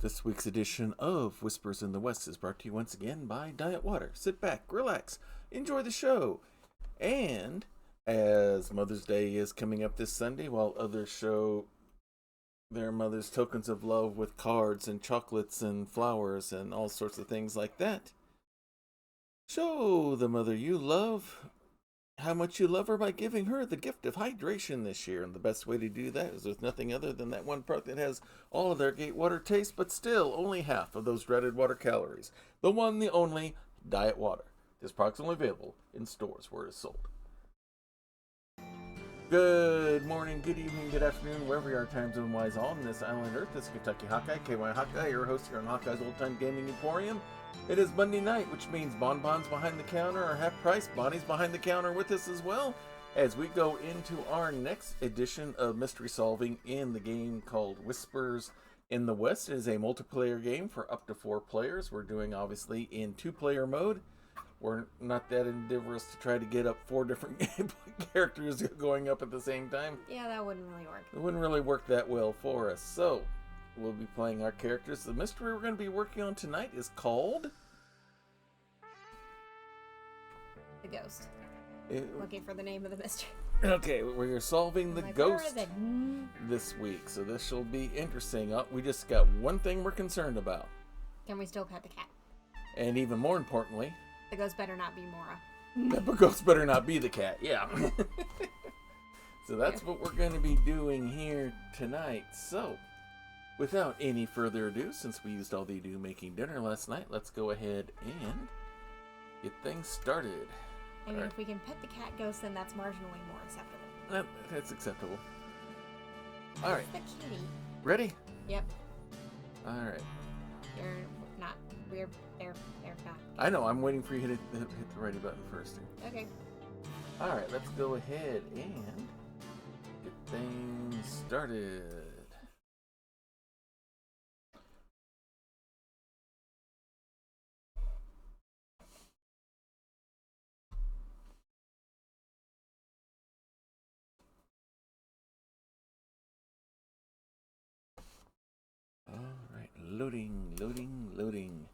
This week's edition of Whispers in the West is brought to you once again by Diet Water. Sit back, relax, enjoy the show. And as Mother's Day is coming up this Sunday, while others show their mothers tokens of love with cards and chocolates and flowers and all sorts of things like that, show the mother you love how much you love her by giving her the gift of hydration this year. And the best way to do that is with nothing other than that one product that has all of their gate water taste, but still only half of those dreaded water calories. The one, the only, Diet Water. This product's only available in stores where it is sold. Good morning, good evening, good afternoon, wherever you are time zone-wise on this island Earth. This is Kentucky Hawkeye, KY Hawkeye, your host here on Hawkeye's Old Time Gaming Emporium. It is Monday night, which means Bonbons behind the counter are half price. Bonnie's behind the counter with us as well, as we go into our next edition of mystery solving in the game called Whispers in the West. It is a multiplayer game for up to 4 players. We're doing obviously in 2-player mode. We're not that endeavorous to try to get up 4 different characters going up at the same time. Yeah, that wouldn't really work. It wouldn't really work that well for us. So we'll be playing our characters. The mystery we're going to be working on tonight is called The Ghost. Looking for the name of the mystery. Okay, we're solving the ghost Where is it? this week, so this will be interesting. We just got one thing we're concerned about. Can we still pet the cat? And even more importantly, The ghost better not be Mora. the ghost better not be the cat, yeah. So that's what we're going to be doing here tonight. So, without any further ado, since we used all the ado making dinner last night, let's go ahead and get things started. I mean, if we can pet the cat ghost, then that's marginally more acceptable. That's acceptable. All right. It's the kitty. Ready? Yep. All right. You're not. We're there. They're not. I know. I'm waiting for you to hit the ready button first. Okay. All right. Let's go ahead and get things started. All right. Loading, loading, loading.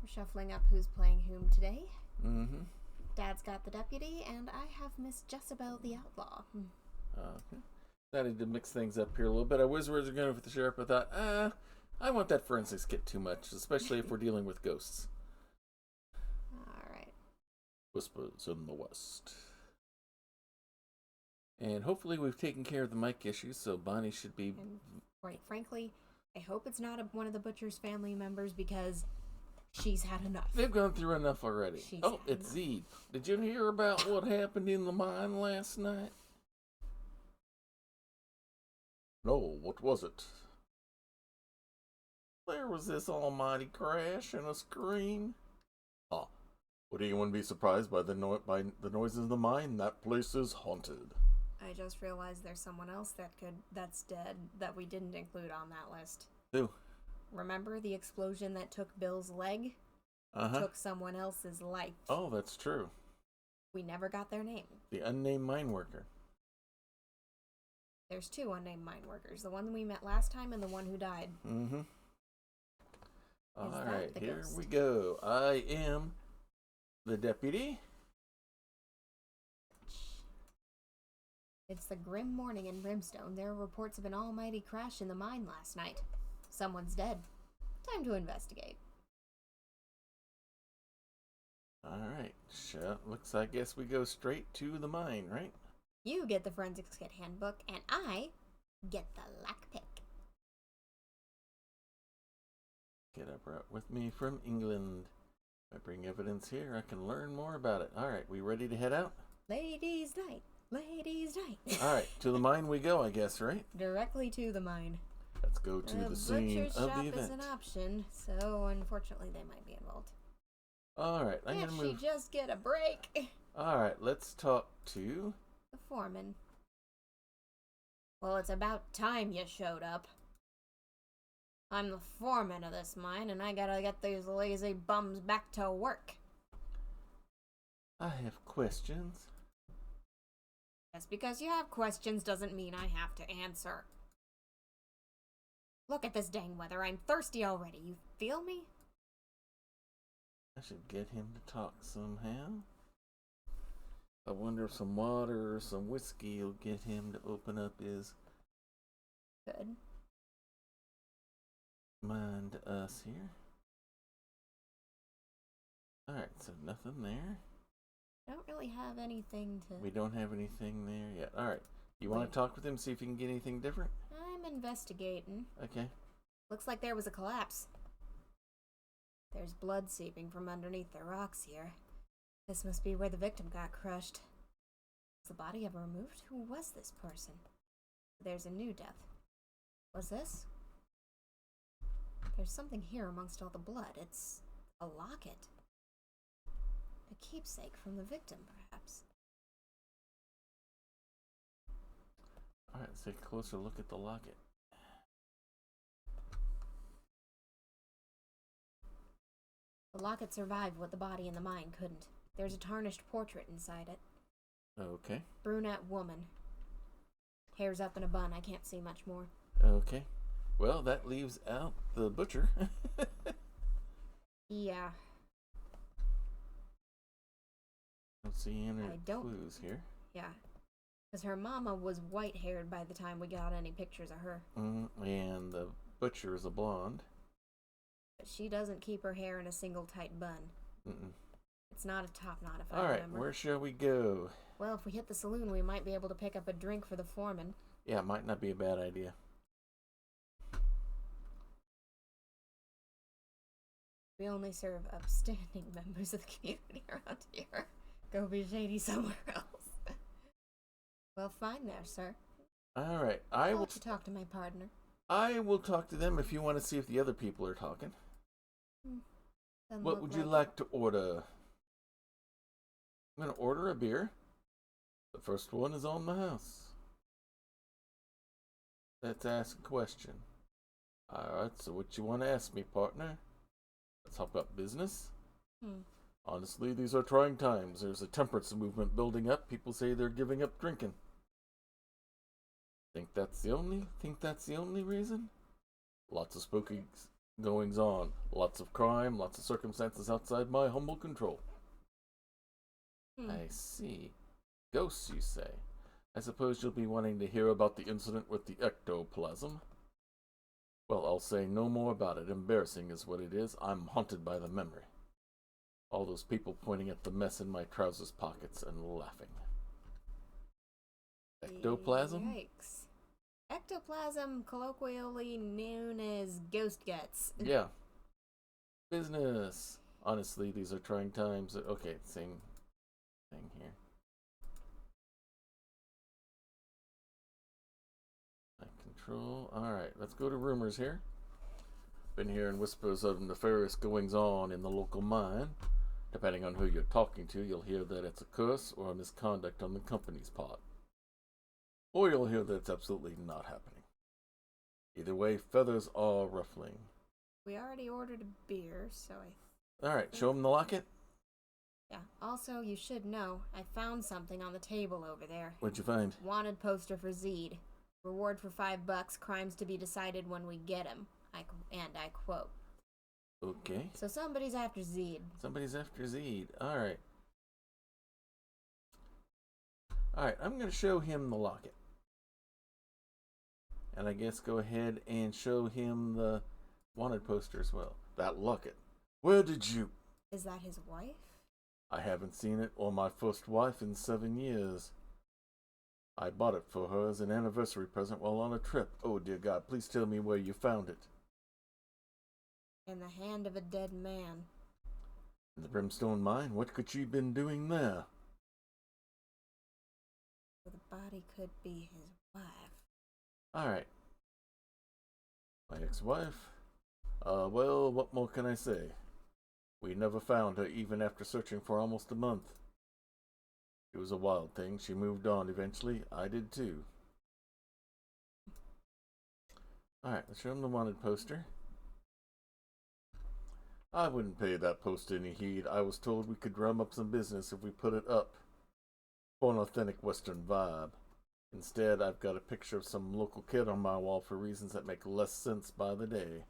We're shuffling up who's playing whom today. Mm-hmm. Dad's got the deputy, and I have Miss Jezebel the outlaw. Okay. Decided to mix things up here a little bit. I was originally going with the sheriff, but I thought, I want that forensics kit too much, especially if we're dealing with ghosts. Alright. Whispers in the West. And hopefully we've taken care of the mic issues, so Bonnie should be... And right, frankly, I hope it's not one of the butcher's family members because she's had enough. They've gone through enough already. She's it's Zed. Did you hear about what happened in the mine last night? No, what was it? There was this almighty crash and a scream. Ah, would anyone be surprised by the noises in the mine? That place is haunted. I just realized there's someone else that's dead that we didn't include on that list. Who? Remember the explosion that took Bill's leg? Uh-huh. Took someone else's life. Oh, that's true. We never got their name. The unnamed mine worker. There's 2 unnamed mine workers. The one we met last time and the one who died. Mm-hmm. All that right, the here ghost? we go. I am the deputy. It's the grim morning in Brimstone. There are reports of an almighty crash in the mine last night. Someone's dead. Time to investigate. All right, looks I guess we go straight to the mine, right? You get the forensics kit handbook, and I get the lockpick. Get up right with me from England. If I bring evidence here, I can learn more about it. All right, we ready to head out? Ladies' night. Ladies' night. All right, to the mine we go, I guess, right? Directly to the mine. Let's go to the scene butcher's of shop the is event. an option, so unfortunately they might be involved. All right, I'm Can't gonna she move. just get a break? All right, let's talk to. The foreman. Well, it's about time you showed up. I'm the foreman of this mine, and I gotta get these lazy bums back to work. I have questions. Just because you have questions doesn't mean I have to answer. Look at this dang weather. I'm thirsty already. You feel me? I should get him to talk somehow. I wonder if some water or some whiskey will get him to open up his Good. mind to us here. Alright, so nothing there. I don't really have anything to... We don't have anything there yet. Alright, you want Wait. to talk with him, see if you can get anything different? I'm investigating. Okay. Looks like there was a collapse. There's blood seeping from underneath the rocks here. This must be where the victim got crushed. Was the body ever removed? Who was this person? There's a new death. Was this? There's something here amongst all the blood. It's a locket. A keepsake from the victim, perhaps. Alright, let's take a closer look at the locket. The locket survived what the body and the mind couldn't. There's a tarnished portrait inside it. Okay. Brunette woman. Hair's up in a bun. I can't see much more. Okay. Well, that leaves out the butcher. Yeah. Don't see any I don't- clues here. Yeah. Because her mama was white-haired by the time we got any pictures of her. And the butcher is a blonde. But she doesn't keep her hair in a single tight bun. Mm-mm. It's not a top knot, if I Alright, remember. where shall we go? Well, if we hit the saloon, we might be able to pick up a drink for the foreman. Yeah, might not be a bad idea. We only serve upstanding members of the community around here. Go be shady somewhere else. Well, fine there, sir. Alright, I'll let you talk to my partner. I will talk to them if you want to see if the other people are talking. Doesn't What look would you it. like to order? I'm going to order a beer. The first one is on the house. Let's ask a question. Alright, so what you want to ask me, partner? Let's talk about business. Honestly, these are trying times. There's a temperance movement building up. People say they're giving up drinking. Think that's the only reason? Lots of spooky goings on. Lots of crime, lots of circumstances outside my humble control. I see. Ghosts, you say? I suppose you'll be wanting to hear about the incident with the ectoplasm. Well, I'll say no more about it. Embarrassing is what it is. I'm haunted by the memory. All those people pointing at the mess in my trousers pockets and laughing. Ectoplasm? Yikes. Ectoplasm, colloquially known as ghost guts. Yeah. Business. Honestly, these are trying times. Okay, same thing here. Control. Alright, let's go to rumors here. Been hearing whispers of nefarious goings on in the local mine. Depending on who you're talking to, you'll hear that it's a curse or a misconduct on the company's part. Or you'll hear that it's absolutely not happening. Either way, feathers are ruffling. We already ordered a beer, so Alright, show him the locket. yeah. Also, you should know, I found something on the table over there. What'd you find? Wanted poster for Zed. Reward for $5, crimes to be decided when we get him. I quote. Okay. So somebody's after Zed. Somebody's after Zed. Alright. Alright, I'm going to show him the locket. And I guess go ahead and show him the wanted poster as well. That locket. Where did you... Is that his wife? I haven't seen it or my first wife in 7 years. I bought it for her as an anniversary present while on a trip. Oh dear God, please tell me where you found it. In the hand of a dead man. In the Brimstone Mine? What could she been doing there? So the body could be his wife. Alright. My ex-wife? Well, what more can I say? We never found her even after searching for almost a month. It was a wild thing. She moved on eventually. I did too. Alright, let's show him the wanted poster. I wouldn't pay that poster any heed. I was told we could drum up some business if we put it up. for an authentic Western vibe. Instead, I've got a picture of some local kid on my wall for reasons that make less sense by the day.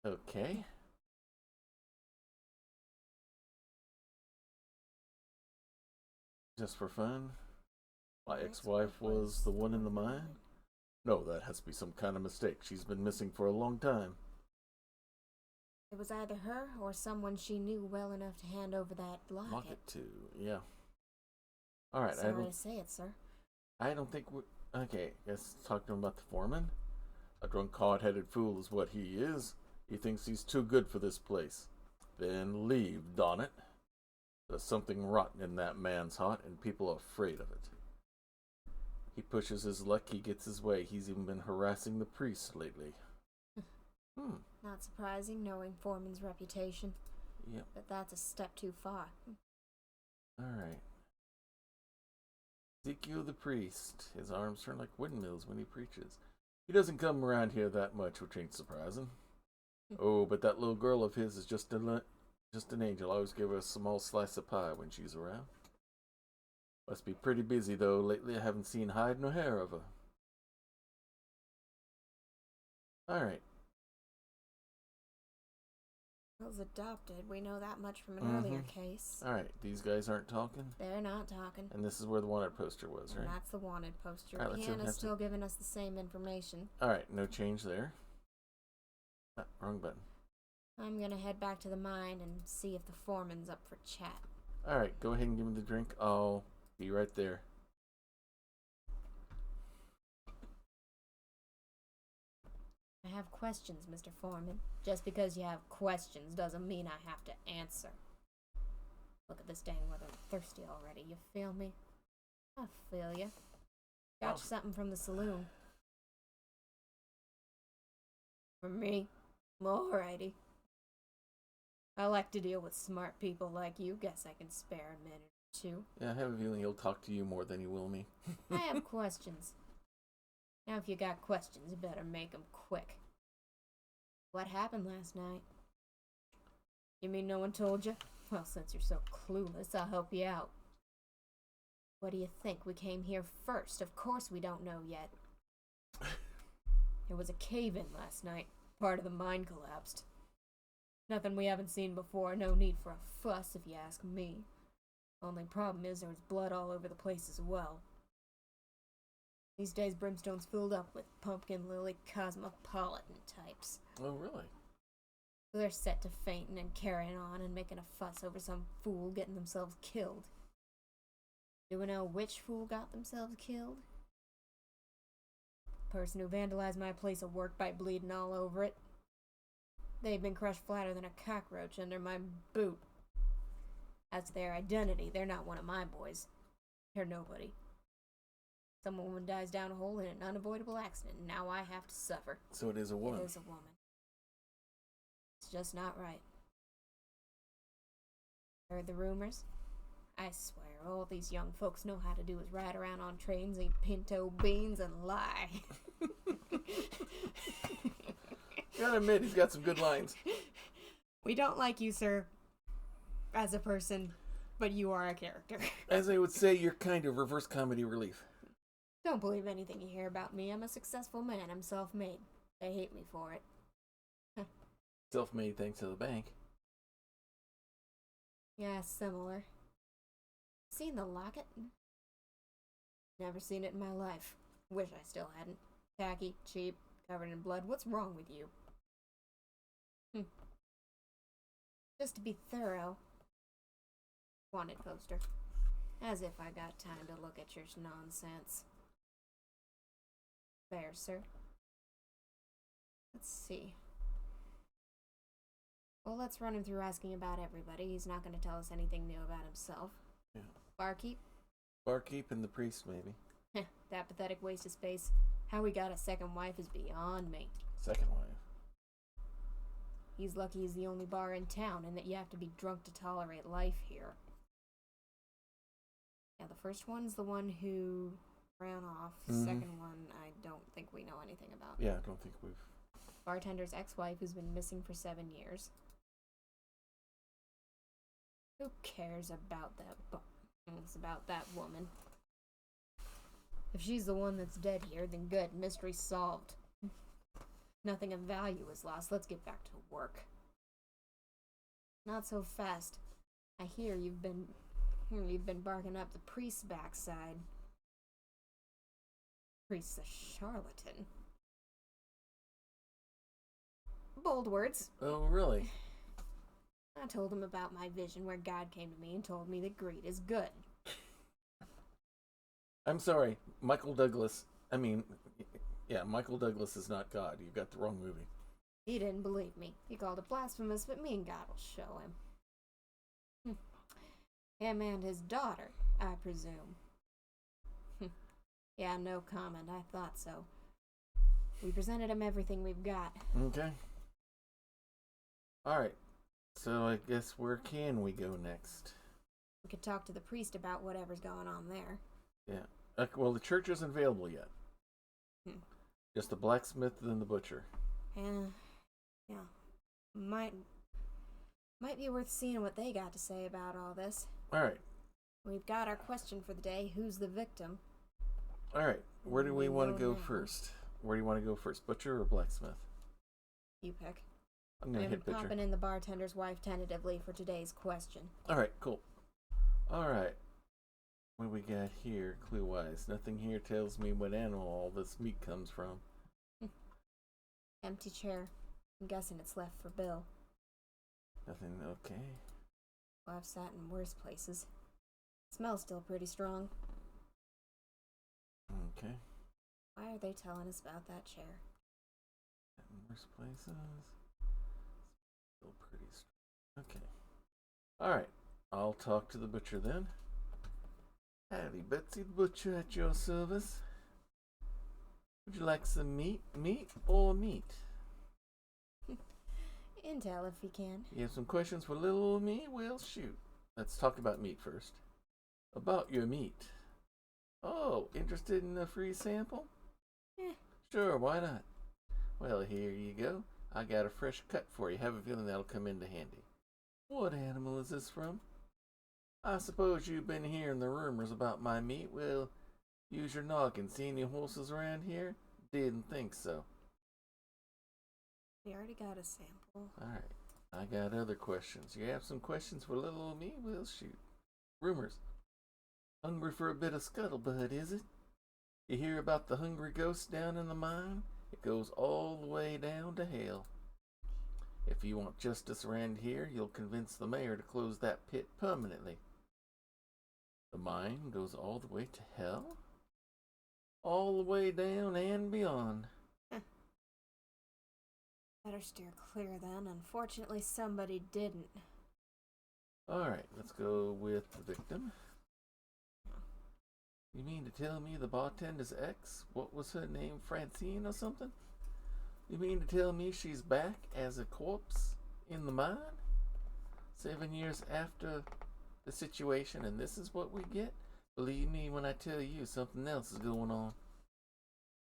Okay. Just for fun? My ex-wife was the one in the mine? No, that has to be some kind of mistake. She's been missing for a long time. It was either her or someone she knew well enough to hand over that locket. To, yeah. Alright, Sorry to say it, sir. I don't think we... Okay, guess talking about the foreman? A drunk, hard-headed fool is what he is. He thinks he's too good for this place. Then leave, darn it. There's something rotten in that man's heart, and people are afraid of it. He pushes his luck, he gets his way. He's even been harassing the priests lately. Not surprising, knowing Foreman's reputation. Yep. But that's a step too far. Alright. Ezekiel the priest. His arms turn like windmills when he preaches. He doesn't come around here that much, which ain't surprising. Oh, but that little girl of his is just an angel. I always give her a small slice of pie when she's around. Must be pretty busy, though. Lately I haven't seen hide nor hair of her. Alright. Was adopted. We know that much from an earlier case. Alright, these guys aren't talking? They're not talking. And this is where the wanted poster was, right? And that's the wanted poster. Right, Hannah's still giving us the same information. Alright, no change there. Wrong button. I'm gonna head back to the mine and see if the foreman's up for chat. Alright, go ahead and give me the drink. I'll be right there. I have questions, Mr. Foreman. Just because you have questions doesn't mean I have to answer. Look at this dang weather. I'm thirsty already. You feel me? I feel you. Got you something from the saloon. For me? Alrighty. I like to deal with smart people like you. Guess I can spare a minute or two. Yeah, I have a feeling he'll talk to you more than he will me. I have questions. Now if you got questions, you better make them quick. What happened last night? You mean no one told you? Well, since you're so clueless, I'll help you out. What do you think? We came here first. Of course we don't know yet. There was a cave-in last night. Part of the mine collapsed. Nothing we haven't seen before. No need for a fuss, if you ask me. Only problem is there was blood all over the place as well. These days, Brimstone's filled up with pumpkin lily cosmopolitan types. Oh, really? They're set to fainting and carrying on and making a fuss over some fool getting themselves killed. Do we know which fool got themselves killed? The person who vandalized my place of work by bleeding all over it. They've been crushed flatter than a cockroach under my boot. As to their identity, they're not one of my boys. They're nobody. Some woman dies down a hole in an unavoidable accident, and now I have to suffer. So it is a woman. It is a woman. It's just not right. Heard the rumors? I swear, all these young folks know how to do is ride around on trains, eat pinto beans, and lie. Gotta admit, he's got some good lines. We don't like you, sir, as a person, but you are a character. As I would say, you're kind of reverse comedy relief. Don't believe anything you hear about me. I'm a successful man. I'm self-made. They hate me for it. Self-made thanks to the bank. Yeah, similar. Seen the locket? Never seen it in my life. Wish I still hadn't. Tacky, cheap, covered in blood. What's wrong with you? Just to be thorough. Wanted poster. As if I got time to look at your nonsense. Fair, sir. Let's see. Well, let's run him through asking about everybody. He's not going to tell us anything new about himself. Yeah. Barkeep? Barkeep and the priest, maybe. That pathetic waste of space. How he got a second wife is beyond me. Second wife. He's lucky he's the only bar in town and that you have to be drunk to tolerate life here. Yeah, the first one's the one who ran off. The second one, I don't think we know anything about. Yeah, I don't think we've... Bartender's ex-wife who's been missing for 7 years. Who cares about that bar? It's about that woman. If she's the one that's dead here, then good. Mystery solved. Nothing of value is lost. Let's get back to work. Not so fast. I hear you've been barking up the priest's backside. Priest's a charlatan. Bold words. Oh, really? I told him about my vision where God came to me and told me that greed is good. I'm sorry, Michael Douglas. Michael Douglas is not God. You've got the wrong movie. He didn't believe me. He called it blasphemous, but me and God will show him. Him and his daughter, I presume. Yeah, no comment. I thought so. We presented him everything we've got. Okay. Alright. So I guess where can we go next? We could talk to the priest about whatever's going on there. Yeah. Well, the church isn't available yet. Just the blacksmith and the butcher. Yeah. Might be worth seeing what they got to say about all this. Alright. We've got our question for the day. Who's the victim? Alright. Where do we want to go now. first? Where do you want to go first? Butcher or blacksmith? You pick. I'm going to hit butcher. Popping in the bartender's wife tentatively for today's question. Alright, cool. Alright. What do we got here, clue-wise? Nothing here tells me what animal all this meat comes from. Empty chair. I'm guessing it's left for Bill. Nothing, okay. Well, I've sat in worse places. Smells still pretty strong. Okay. Why are they telling us about that chair? In worse places. Still pretty strong. Okay. Alright. I'll talk to the butcher then. Howdy, Betsy the butcher at your service. Would you like some meat? Meat or meat? Intel if you can. You have some questions for little old me? Well, shoot. Let's talk about meat first. About your meat. Oh, interested in a free sample? Sure, why not? Well, here you go. I got a fresh cut for you. Have a feeling that'll come into handy. What animal is this from? I suppose you've been hearing the rumors about my meat. Well, use your noggin. See any horses around here? Didn't think so. We already got a sample. Alright. I got other questions. You have some questions for little old me? Well, shoot. Rumors. Hungry for a bit of scuttlebutt, is it? You hear about the hungry ghost down in the mine? It goes all the way down to hell. If you want justice around here, you'll convince the mayor to close that pit permanently. The mine goes all the way to hell? All the way down and beyond. Better steer clear then. Unfortunately, somebody didn't. Alright, let's go with the victim. You mean to tell me the bartender's ex? What was her name? Francine or something? You mean to tell me she's back as a corpse in the mine? 7 years after the situation, and this is what we get? Believe me when I tell you something else is going on.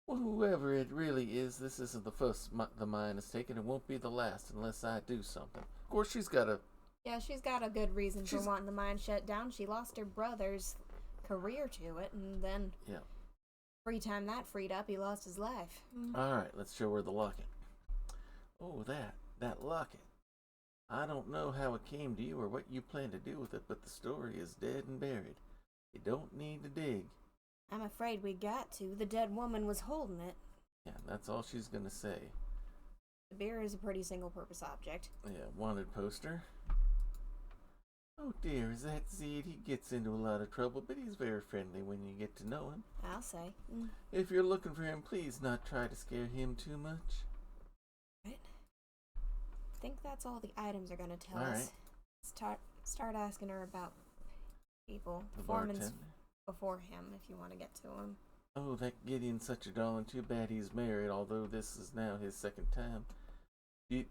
Well, whoever it really is, this isn't the first the mine has taken. It won't be the last unless I do something. Of course, she's got a... Yeah, she's got a good reason for wanting the mine shut down. She lost her brother's career to it, and then free time that freed up, he lost his life. Alright, let's show her the locket. Oh, that locket. I don't know how it came to you or what you plan to do with it, but the story is dead and buried. You don't need to dig. I'm afraid we got to. The dead woman was holding it. Yeah, that's all she's gonna say. The beer is a pretty single-purpose object. Yeah, wanted poster. Oh dear, is that Zed? He gets into a lot of trouble, but he's very friendly when you get to know him. I'll say. If you're looking for him, please not try to scare him too much. Right. I think that's all the items are going to tell all us. Right. Start asking her about people. The Performance bartender. before him, if you want to get to him. Oh, that Gideon's such a darling. Too bad he's married, although this is now his second time. Do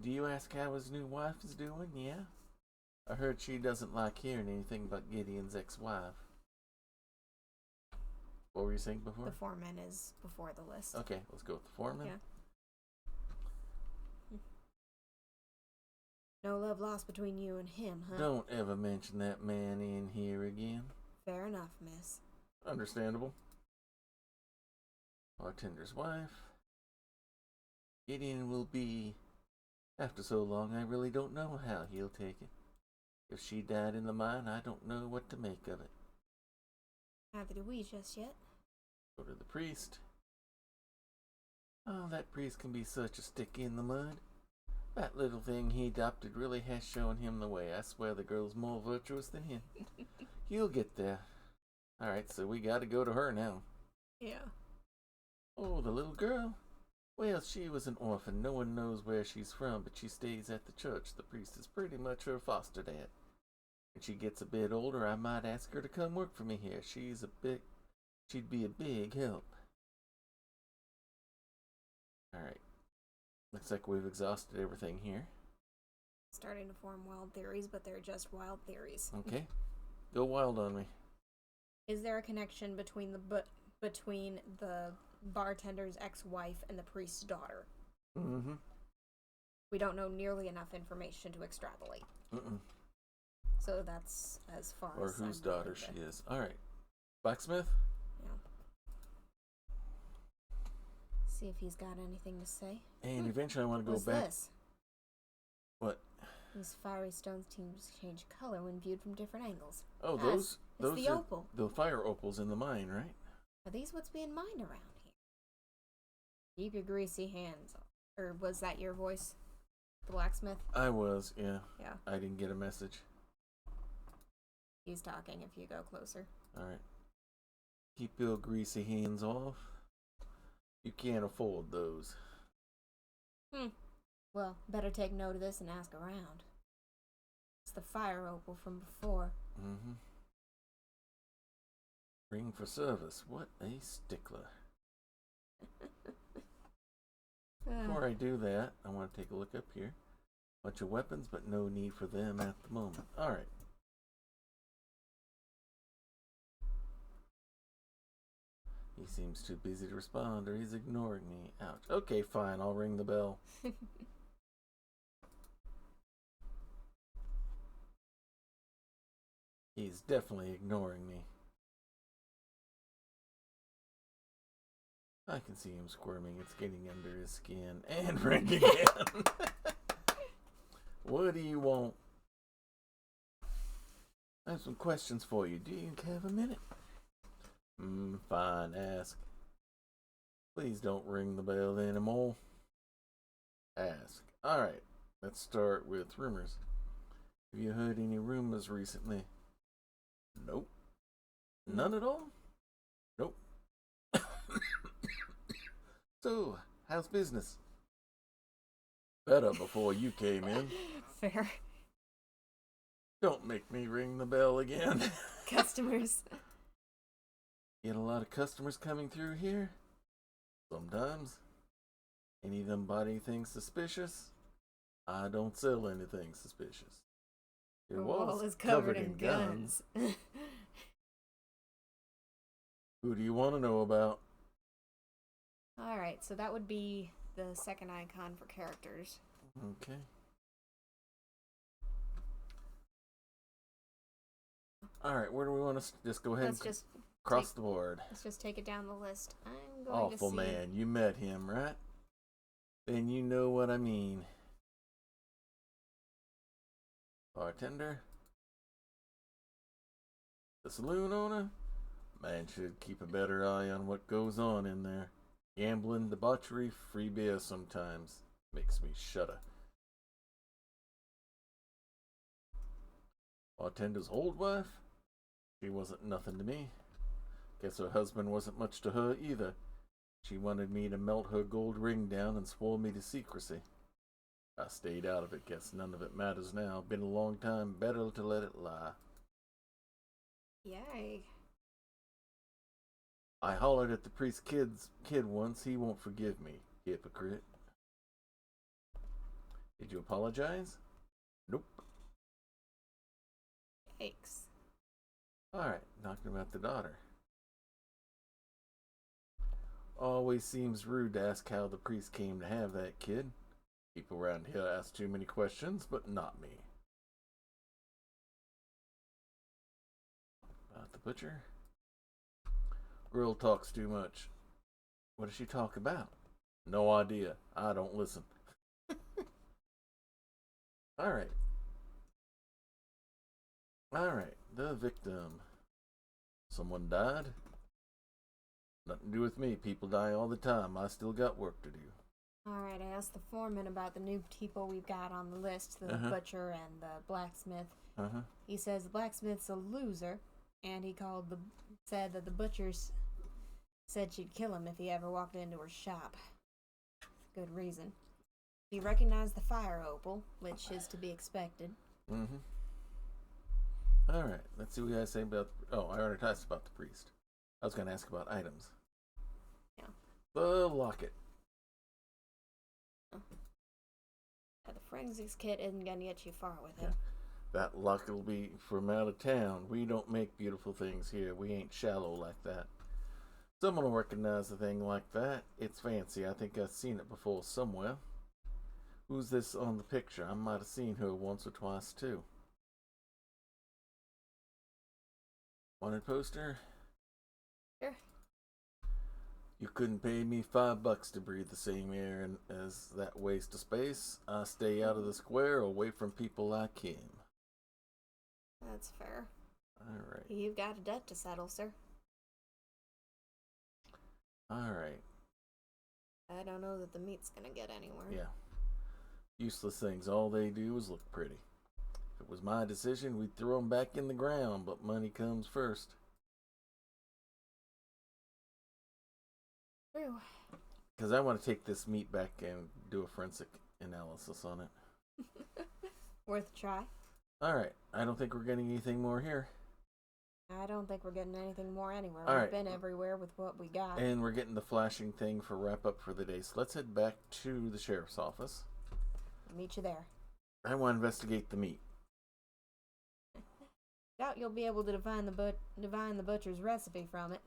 you ask how his new wife is doing? Yeah? I heard she doesn't like hearing anything about Gideon's ex-wife. What were you saying before? The foreman is before the list. Okay, let's go with the foreman. Yeah. No love lost between you and him, huh? Don't ever mention that man in here again. Fair enough, miss. Understandable. Bartender's wife. Gideon will be... After so long, I really don't know how he'll take it. If she died in the mine, I don't know what to make of it. Neither do we just yet. Go to the priest. Oh, that priest can be such a stick in the mud. That little thing he adopted really has shown him the way. I swear the girl's more virtuous than him. You'll get there. Alright, so we gotta go to her now. Yeah. Oh, the little girl? Well, she was an orphan. No one knows where she's from, but she stays at the church. The priest is pretty much her foster dad. When she gets a bit older, I might ask her to come work for me here. She'd be a big help. Alright. Looks like we've exhausted everything here. Starting to form wild theories, but they're just wild theories. Okay. Go wild on me. Is there a connection between the bartender's ex-wife and the priest's daughter? Mm-hmm. We don't know nearly enough information to extrapolate. Mm-mm. So that's as far Or as whose I'm daughter she is. Alright. Blacksmith? Yeah. See if he's got anything to say. And eventually I want to go What's back. this? What? These fiery stones seem to change color when viewed from different angles. Oh, Yes, those it's the are opal. the fire opals in the mine, right? Are these what's being mined around here? Keep your greasy hands off. Or was that your voice? The blacksmith? I was, yeah. Yeah. I didn't get a message. He's talking if you go closer. Alright. Keep your greasy hands off. You can't afford those. Well, better take note of this and ask around. It's the fire opal from before. Mm-hmm. Ring for service. What a stickler. Before I do that, I want to take a look up here. Bunch of weapons, but no need for them at the moment. Alright. He seems too busy to respond, or he's ignoring me. Ouch. Okay, fine. I'll ring the bell. He's definitely ignoring me. I can see him squirming. It's getting under his skin. And ring again. What do you want? I have some questions for you. Do you have a minute? Fine. Ask. Please don't ring the bell anymore. Ask. Alright. Let's start with rumors. Have you heard any rumors recently? Nope. None at all? Nope. So, how's business? Better before you came in. Fair. Don't make me ring the bell again. Customers. Get a lot of customers coming through here? Sometimes. Any of them bought anything suspicious? I don't sell anything suspicious. Your wall is covered in guns. Who do you want to know about? Alright, so that would be the second icon for characters. Okay. Alright, where do we want to just go ahead Let's and just cross the board? let's just take it down the list. I'm going Awful to see. man, you met him, right? Then you know what I mean. Bartender? The saloon owner? Man should keep a better eye on what goes on in there. Gambling, debauchery, free beer sometimes. Makes me shudder. Bartender's old wife? She wasn't nothing to me. Guess her husband wasn't much to her either. She wanted me to melt her gold ring down and swore me to secrecy. I stayed out of it. Guess none of it matters now. Been a long time. Better to let it lie. Yay. I hollered at the priest's kid once. He won't forgive me. Hypocrite. Did you apologize? Nope. Yikes. Alright, talking about the daughter. Always seems rude to ask how the priest came to have that kid. People around here ask too many questions, but not me. About the butcher? Earl talks too much. What does she talk about? No idea. I don't listen. Alright. Alright. The victim. Someone died? Nothing to do with me. People die all the time. I still got work to do. Alright, I asked the foreman about the new people we've got on the list, the butcher and the blacksmith. He says the blacksmith's a loser, and he said that the butcher's said she'd kill him if he ever walked into her shop. Good reason. He recognized the fire opal, which is to be expected. Alright, let's see what you guys say about... Oh, I already asked about the priest. I was going to ask about items. Yeah. The locket. The forensics kit isn't going to get you far with it. That locket will be from out of town. We don't make beautiful things here. We ain't shallow like that. Someone will recognize a thing like that. It's fancy. I think I've seen it before somewhere. Who's this on the picture? I might have seen her once or twice too. Wanted poster? Sure. You couldn't pay me $5 to breathe the same air as that waste of space. I stay out of the square, away from people like him. That's fair. Alright. You've got a debt to settle, sir. Alright. I don't know that the meat's gonna get anywhere. Yeah. Useless things. All they do is look pretty. If it was my decision, we'd throw them back in the ground, but money comes first. True. Because I want to take this meat back and do a forensic analysis on it. Worth a try. Alright. I don't think we're getting anything more here. I don't think we're getting anything more anywhere. All We've right. been everywhere with what we got. And we're getting the flashing thing for wrap up for the day. So let's head back to the sheriff's office. I'll meet you there. I want to investigate the meat. Doubt you'll be able to divine the butcher's recipe from it.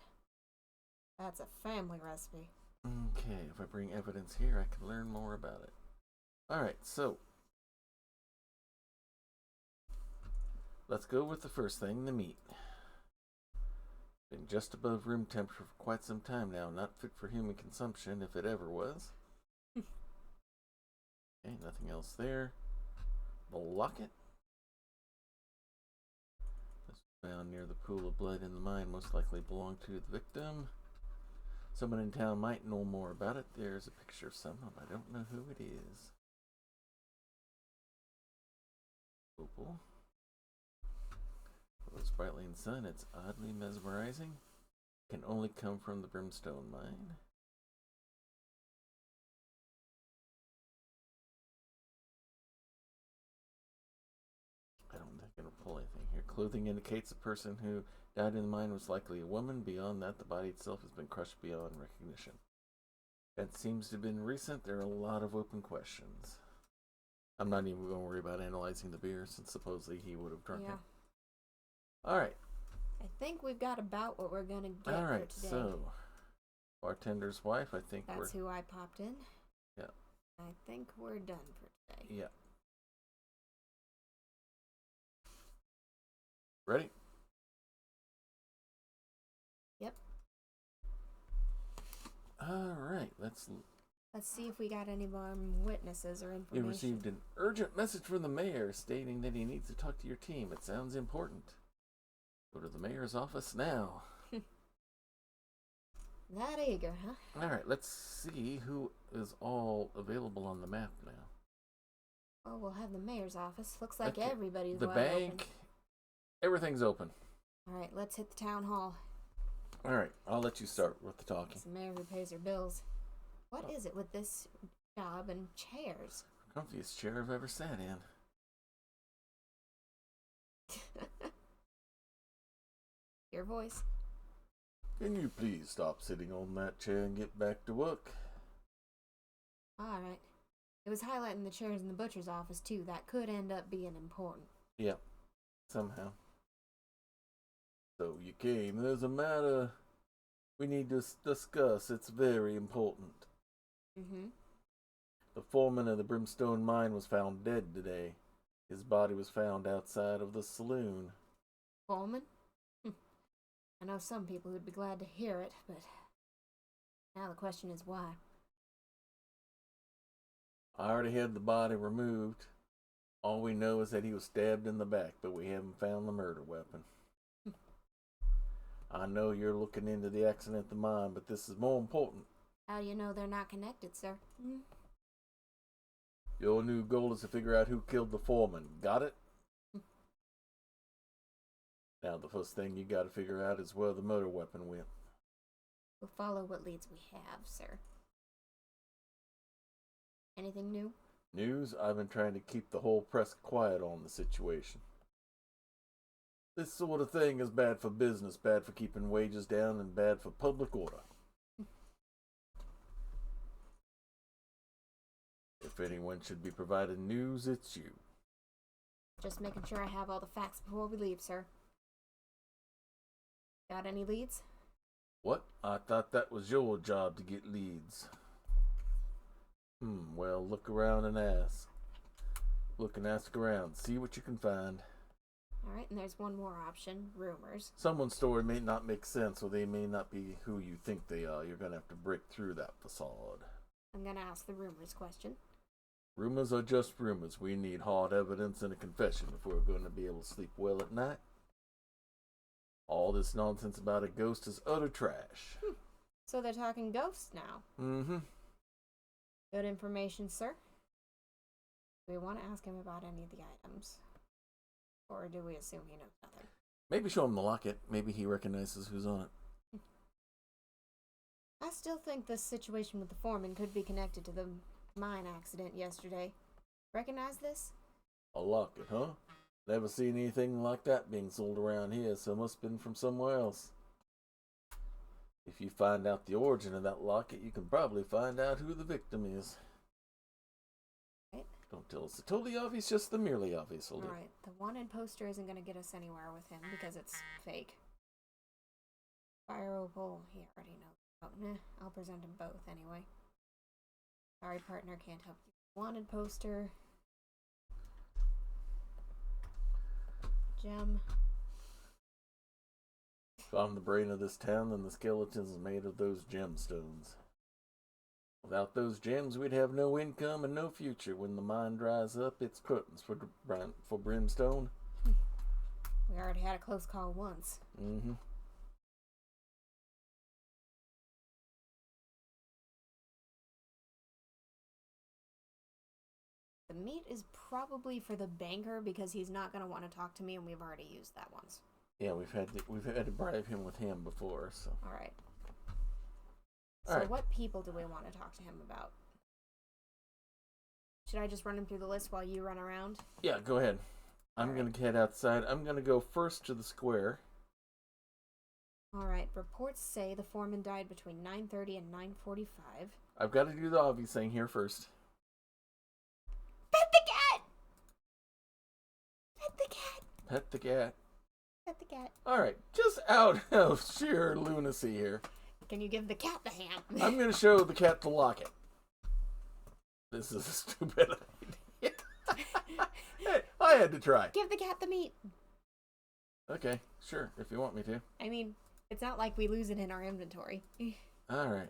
That's a family recipe. Okay, if I bring evidence here, I can learn more about it. Alright, so let's go with the first thing, the meat. Been just above room temperature for quite some time now. Not fit for human consumption, if it ever was. Okay, nothing else there. The locket. This was found near the pool of blood in the mine. Most likely belonged to the victim. Someone in town might know more about it. There's a picture of someone. I don't know who it is. Opal. It's brightly in the sun. It's oddly mesmerizing. Can only come from the brimstone mine. I don't think it'll pull anything here. Clothing indicates a person who died in the mine was likely a woman. Beyond that, the body itself has been crushed beyond recognition. That seems to have been recent. There are a lot of open questions. I'm not even going to worry about analyzing the beer since supposedly he would have drunk it. Alright. I think we've got about what we're going to get Alright, for today. so bartender's wife, I think That's who I popped in. Yeah. I think we're done for today. Yeah. Ready? Yep. Alright, let's see if we got any more witnesses or information. You received an urgent message from the mayor stating that he needs to talk to your team. It sounds important. Go to the mayor's office now. That eager, huh? Alright, let's see who is all available on the map now. Oh, we'll have the mayor's office. Looks like Okay. everybody's The wide bank, open. everything's open. Alright, let's hit the town hall. Alright, I'll let you start with the talking. It's the mayor who pays her bills. What is it with this job and chairs? Comfiest chair I've ever sat in. Your voice. Can you please stop sitting on that chair and get back to work? Alright. It was highlighting the chairs in the butcher's office, too. That could end up being important. Yep, somehow. So you came. There's a matter we need to discuss. It's very important. Mm-hmm. The foreman of the Brimstone mine was found dead today. His body was found outside of the saloon. Foreman? I know some people who'd be glad to hear it, but now the question is why. I already had the body removed. All we know is that he was stabbed in the back, but we haven't found the murder weapon. I know you're looking into the accident at the mine, but this is more important. How do you know they're not connected, sir? Your new goal is to figure out who killed the foreman. Got it? Now the first thing you gotta figure out is where the murder weapon went. We'll follow what leads we have, sir. Anything new? News? I've been trying to keep the whole press quiet on the situation. This sort of thing is bad for business, bad for keeping wages down, and bad for public order. If anyone should be providing news, it's you. Just making sure I have all the facts before we leave, sir. Got any leads? What? I thought that was your job to get leads. Well, look around and ask. Look and ask around. See what you can find. Alright, and there's one more option. Rumors. Someone's story may not make sense, or they may not be who you think they are. You're gonna have to break through that facade. I'm gonna ask the rumors question. Rumors are just rumors. We need hard evidence and a confession if we're going to be able to sleep well at night. All this nonsense about a ghost is utter trash. So they're talking ghosts now. Mm-hmm. Good information, sir. Do we want to ask him about any of the items? Or do we assume he knows nothing? Maybe show him the locket. Maybe he recognizes who's on it. I still think this situation with the foreman could be connected to the mine accident yesterday. Recognize this? A locket, huh? Never seen anything like that being sold around here, so it must have been from somewhere else. If you find out the origin of that locket, you can probably find out who the victim is. Right. Don't tell us the totally obvious, just the merely obvious. Alright, the wanted poster isn't going to get us anywhere with him because it's fake. Fire Opal, he already knows. Oh, nah, I'll present him both anyway. Sorry, partner, can't help you. Wanted poster. Gem. If I'm the brain of this town, then the skeleton's made of those gemstones. Without those gems, we'd have no income and no future. When the mine dries up, it's curtains for Brimstone. We already had a close call once. Mm-hmm. The meat is probably for the banker because he's not going to want to talk to me, and we've already used that once. Yeah, we've had to bribe him with ham before, so. All right. All So right. what people do we want to talk to him about? Should I just run him through the list while you run around? Yeah, go ahead. I'm going to head outside. I'm going to go first to the square. All right. Reports say the foreman died between 9:30 and 9:45. I've got to do the obvious thing here first. Pet the cat! Pet the cat! Pet the cat. Pet the cat. All right, just out of sheer lunacy here, Can you give the cat the ham? I'm going to show the cat the locket. This is a stupid idea. Hey, I had to try. Give the cat the meat. Okay, sure, if you want me to. I mean, it's not like we lose it in our inventory. It All right.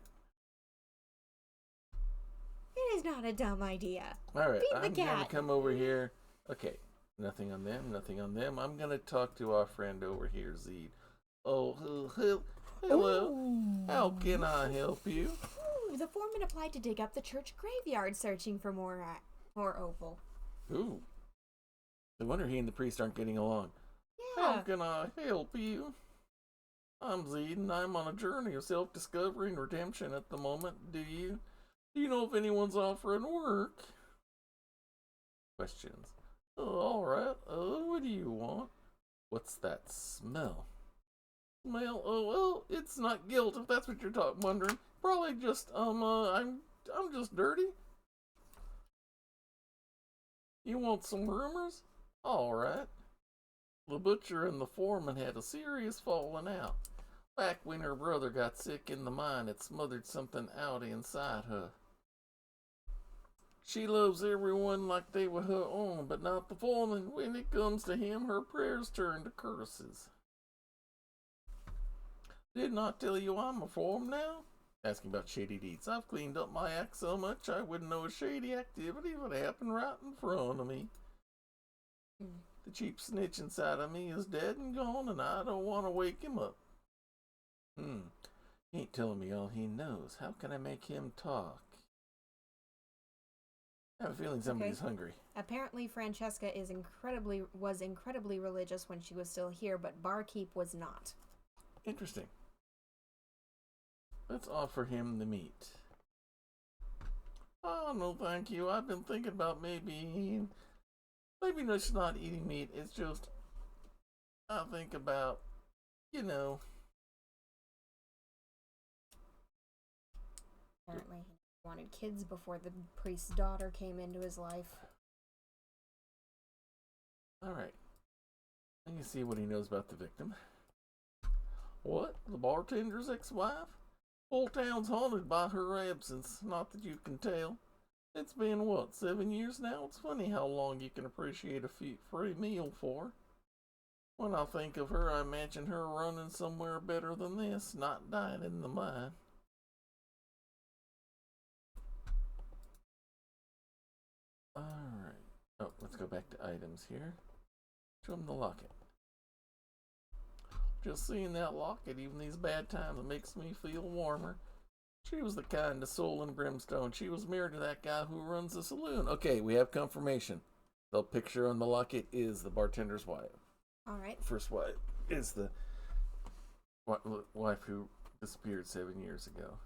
is not a dumb idea. All right, Feed the I'm going to cat. come over here. Okay, nothing on them, nothing on them. I'm going to talk to our friend over here, Zed. Oh, hello. Ooh. How can I help you? Ooh, the foreman applied to dig up the church graveyard searching for more opal. Ooh. No wonder he and the priest aren't getting along. Yeah. How can I help you? I'm Zed, and I'm on a journey of self-discovery and redemption at the moment. Do you know if anyone's offering work? Questions. Oh, all right. What do you want? What's that smell? Smell? Oh, well, it's not guilt, if that's what you're wondering. Probably just, I'm just dirty. You want some rumors? All right. The butcher and the foreman had a serious falling out. Back when her brother got sick in the mine, it smothered something out inside her. She loves everyone like they were her own, but not the foreman. When it comes to him, her prayers turn to curses. Did not tell you I'm a foreman now? Asking about shady deeds. I've cleaned up my act so much I wouldn't know a shady activity would happen right in front of me. The cheap snitch inside of me is dead and gone, and I don't want to wake him up. He ain't telling me all he knows. How can I make him talk? I have a feeling somebody's hungry. Apparently, Francesca was incredibly religious when she was still here, but Barkeep was not. Interesting. Let's offer him the meat. Oh, no thank you. I've been thinking about maybe just not eating meat. It's just, I think about, Apparently, he wanted kids before the priest's daughter came into his life. Alright. I can see what he knows about the victim. What? The bartender's ex-wife? Whole town's haunted by her absence, not that you can tell. It's been, 7 years now? It's funny how long you can appreciate a free meal for. When I think of her, I imagine her running somewhere better than this, not dying in the mine. Alright. Oh, let's go back to items here. Show him the locket. Just seeing that locket, even these bad times, it makes me feel warmer. She was the kind of soul in brimstone. She was married to that guy who runs the saloon. Okay, we have confirmation. The picture on the locket is the bartender's wife. Alright. First wife is the wife who disappeared 7 years ago.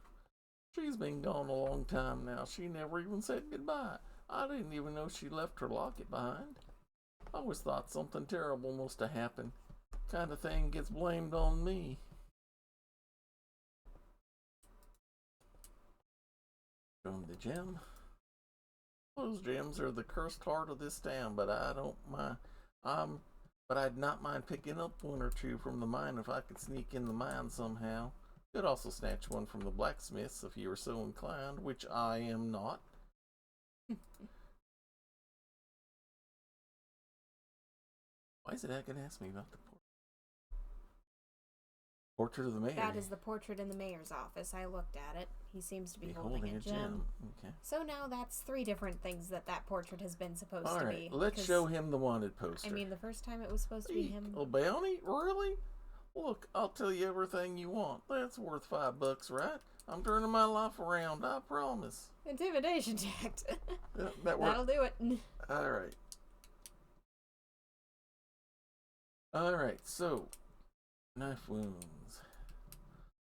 She's been gone a long time now. She never even said goodbye. I didn't even know she left her locket behind. I always thought something terrible must have happened. Kind of thing gets blamed on me. Show him the gem. Those gems are the cursed heart of this town, but I don't mind. But I'd not mind picking up one or two from the mine if I could sneak in the mine somehow. Could also snatch one from the blacksmiths if you were so inclined, which I am not. Why is it that gonna ask me about the portrait of the mayor? That is the portrait in the mayor's office. I looked at it. He seems to be holding a gem. Okay. So now that's 3 different things that port has been supposed to be. Alright, let's show him the wanted poster. I mean, the first time it was supposed to be him. A bounty? Really? Look, I'll tell you everything you want. That's worth $5, right? I'm turning my life around, I promise. Intimidation act. That worked. That'll do it. Alright. Alright, so, knife wounds.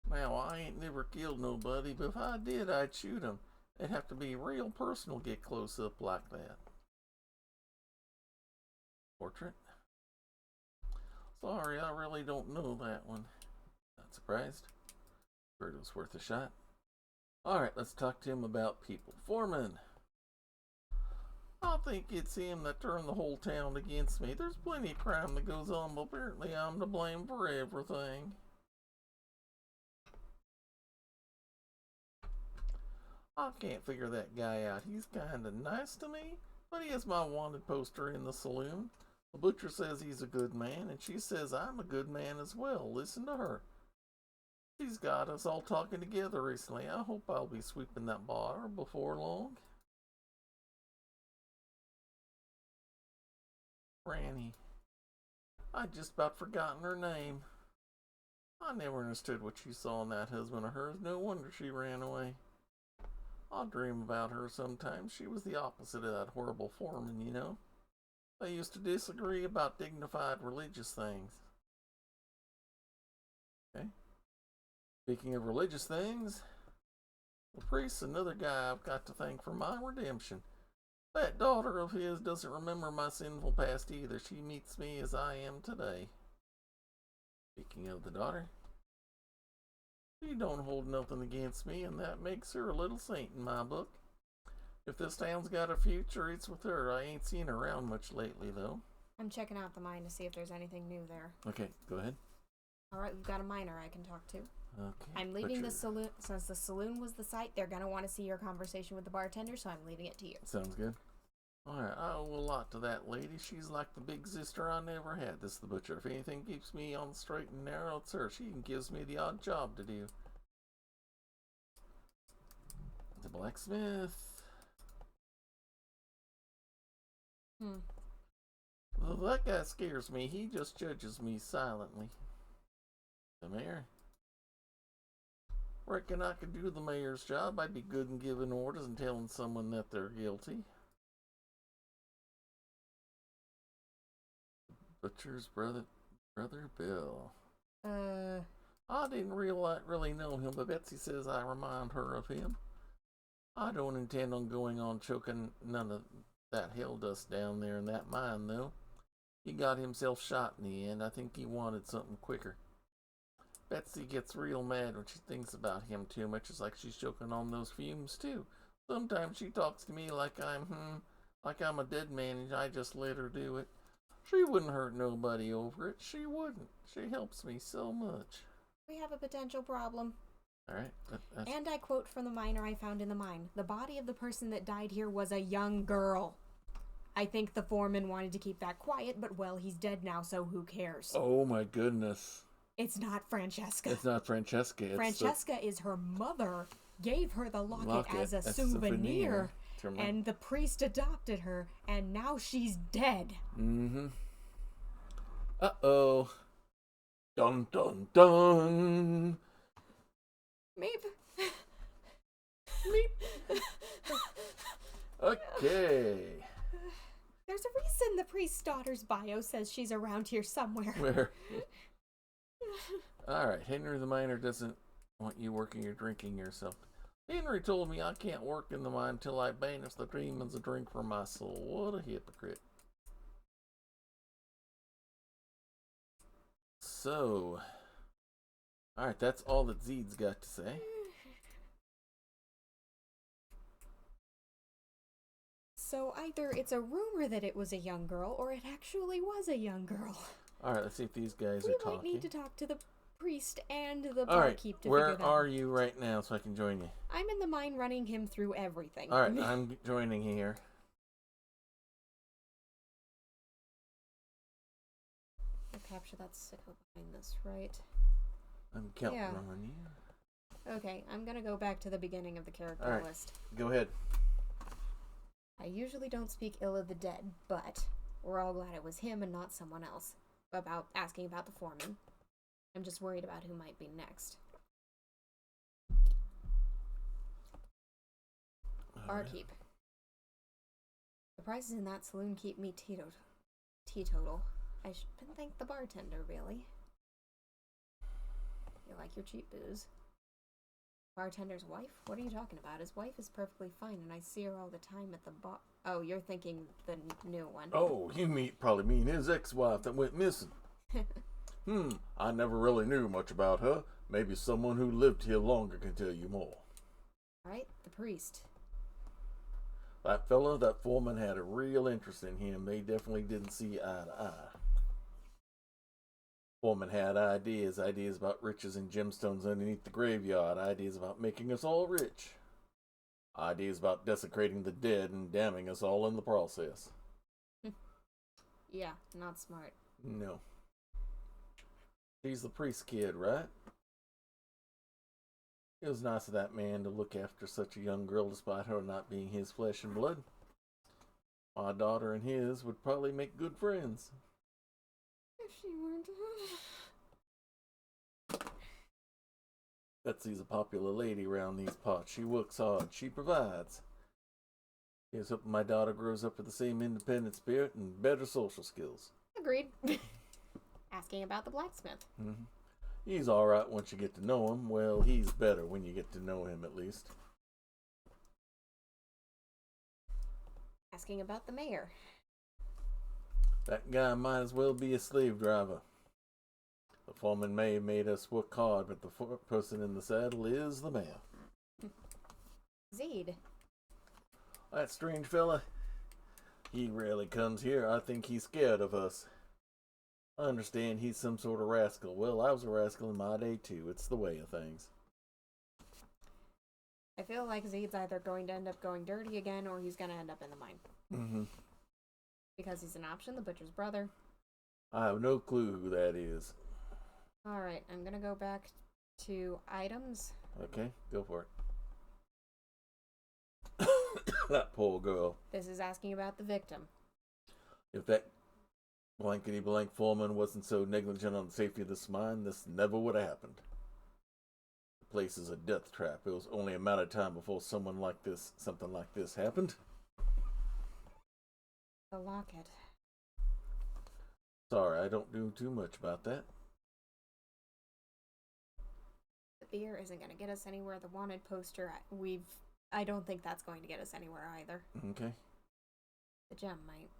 Now, I ain't never killed nobody, but if I did, I'd shoot him. It'd have to be real personal to get close up like that. Portrait. Sorry, I really don't know that one. Not surprised. Heard it was worth a shot. Alright, let's talk to him about people. Foreman. I think it's him that turned the whole town against me. There's plenty of crime that goes on, but apparently I'm to blame for everything. I can't figure that guy out. He's kinda nice to me, but he has my wanted poster in the saloon. The butcher says he's a good man, and she says I'm a good man as well. Listen to her. She's got us all talking together recently. I hope I'll be sweeping that bar before long. Franny. I'd just about forgotten her name. I never understood what she saw in that husband of hers. No wonder she ran away. I dream about her sometimes. She was the opposite of that horrible foreman, you know. They used to disagree about dignified religious things. Okay. Speaking of religious things, the priest's another guy I've got to thank for my redemption. That daughter of his doesn't remember my sinful past either. She meets me as I am today. Speaking of the daughter, she don't hold nothing against me, and that makes her a little saint in my book. If this town's got a future, it's with her. I ain't seen her around much lately, though. I'm checking out the mine to see if there's anything new there. Okay, go ahead. Alright, we've got a miner I can talk to. Okay. I'm leaving the Butcher. saloon. Since the saloon was the site, they're gonna want to see your conversation with the bartender, so I'm leaving it to you. Sounds good. Alright, I owe a lot to that lady. She's like the big sister I never had. This is the butcher. If anything keeps me on the straight and narrow, it's her. She even gives me the odd job to do. The blacksmith. Well, that guy scares me. He just judges me silently. The mayor. Reckon I could do the mayor's job. I'd be good in giving orders and telling someone that they're guilty. Butcher's brother Bill. I didn't really know him, but Betsy says I remind her of him. I don't intend on going on choking none of that hell dust down there in that mine, though. He got himself shot in the end. I think he wanted something quicker. Betsy gets real mad when she thinks about him too much. It's like she's choking on those fumes, too. Sometimes she talks to me like I'm a dead man and I just let her do it. She wouldn't hurt nobody over it. She wouldn't. She helps me so much. We have a potential problem. Alright. And I quote from the miner I found in the mine. The body of the person that died here was a young girl. I think the foreman wanted to keep that quiet, but well, he's dead now, so who cares? Oh my goodness. It's not Francesca. It's not Francesca. Francesca is her mother. Gave her the locket as a souvenir. And the priest adopted her, and now she's dead. Mm-hmm. Uh-oh. Dun, dun, dun. Meep. Meep. Okay. There's a reason the priest's daughter's bio says she's around here somewhere. Where? Alright, Henry the miner doesn't want you working or drinking yourself. Henry told me I can't work in the mine till I banish the demons a drink for my soul. What a hypocrite. So, alright, that's all that Zeed's got to say. So either it's a rumor that it was a young girl, or it actually was a young girl. Alright, let's see if these guys are We talking. might need to talk to the priest and the Alright, barkeep to where figure that are you right now so I can join you? I'm in the mine running him through everything. Alright, I'm joining here. I'll capture that sicko behind this, right? I'm counting on you. Okay, I'm gonna go back to the beginning of the character list. Go ahead. I usually don't speak ill of the dead, but we're all glad it was him and not someone else. Asking about the foreman. I'm just worried about who might be next. Barkeep. The prices in that saloon keep me teetotal. I shouldn't thank the bartender, really. You like your cheap booze? Bartender's wife? What are you talking about? His wife is perfectly fine, and I see her all the time at the bar. Oh, you're thinking the new one. Oh, you probably mean his ex-wife that went missing. I never really knew much about her. Maybe someone who lived here longer can tell you more. Alright, the priest. That fella, that foreman had a real interest in him. They definitely didn't see eye to eye. Foreman had ideas about riches and gemstones underneath the graveyard, ideas about making us all rich, ideas about desecrating the dead and damning us all in the process. Yeah, not smart. No. He's the priest kid, right? It was nice of that man to look after such a young girl despite her not being his flesh and blood. My daughter and his would probably make good friends. If she weren't... Betsy's a popular lady around these parts. She works hard. She provides. Here's hoping my daughter grows up with the same independent spirit and better social skills. Agreed. Asking about the blacksmith. He's alright once you get to know him. Well, he's better when you get to know him, at least. Asking about the mayor. That guy might as well be a slave driver. The foreman may have made us work hard, but the person in the saddle is the mayor. Zeed. That strange fella, he rarely comes here. I think he's scared of us. I understand he's some sort of rascal. Well, I was a rascal in my day, too. It's the way of things. I feel like Zeed's either going to end up going dirty again or he's going to end up in the mine. Mm-hmm. Because he's an option, the butcher's brother. I have no clue who that is. Alright, I'm going to go back to items. Okay, go for it. That poor girl. This is asking about the victim. If that blankety blank foreman wasn't so negligent on the safety of this mine, this never would have happened. The place is a death trap. It was only a matter of time before something like this happened. The locket. Sorry, I don't do too much about that. The beer isn't going to get us anywhere. The wanted poster, I don't think that's going to get us anywhere either. Okay. The gem might.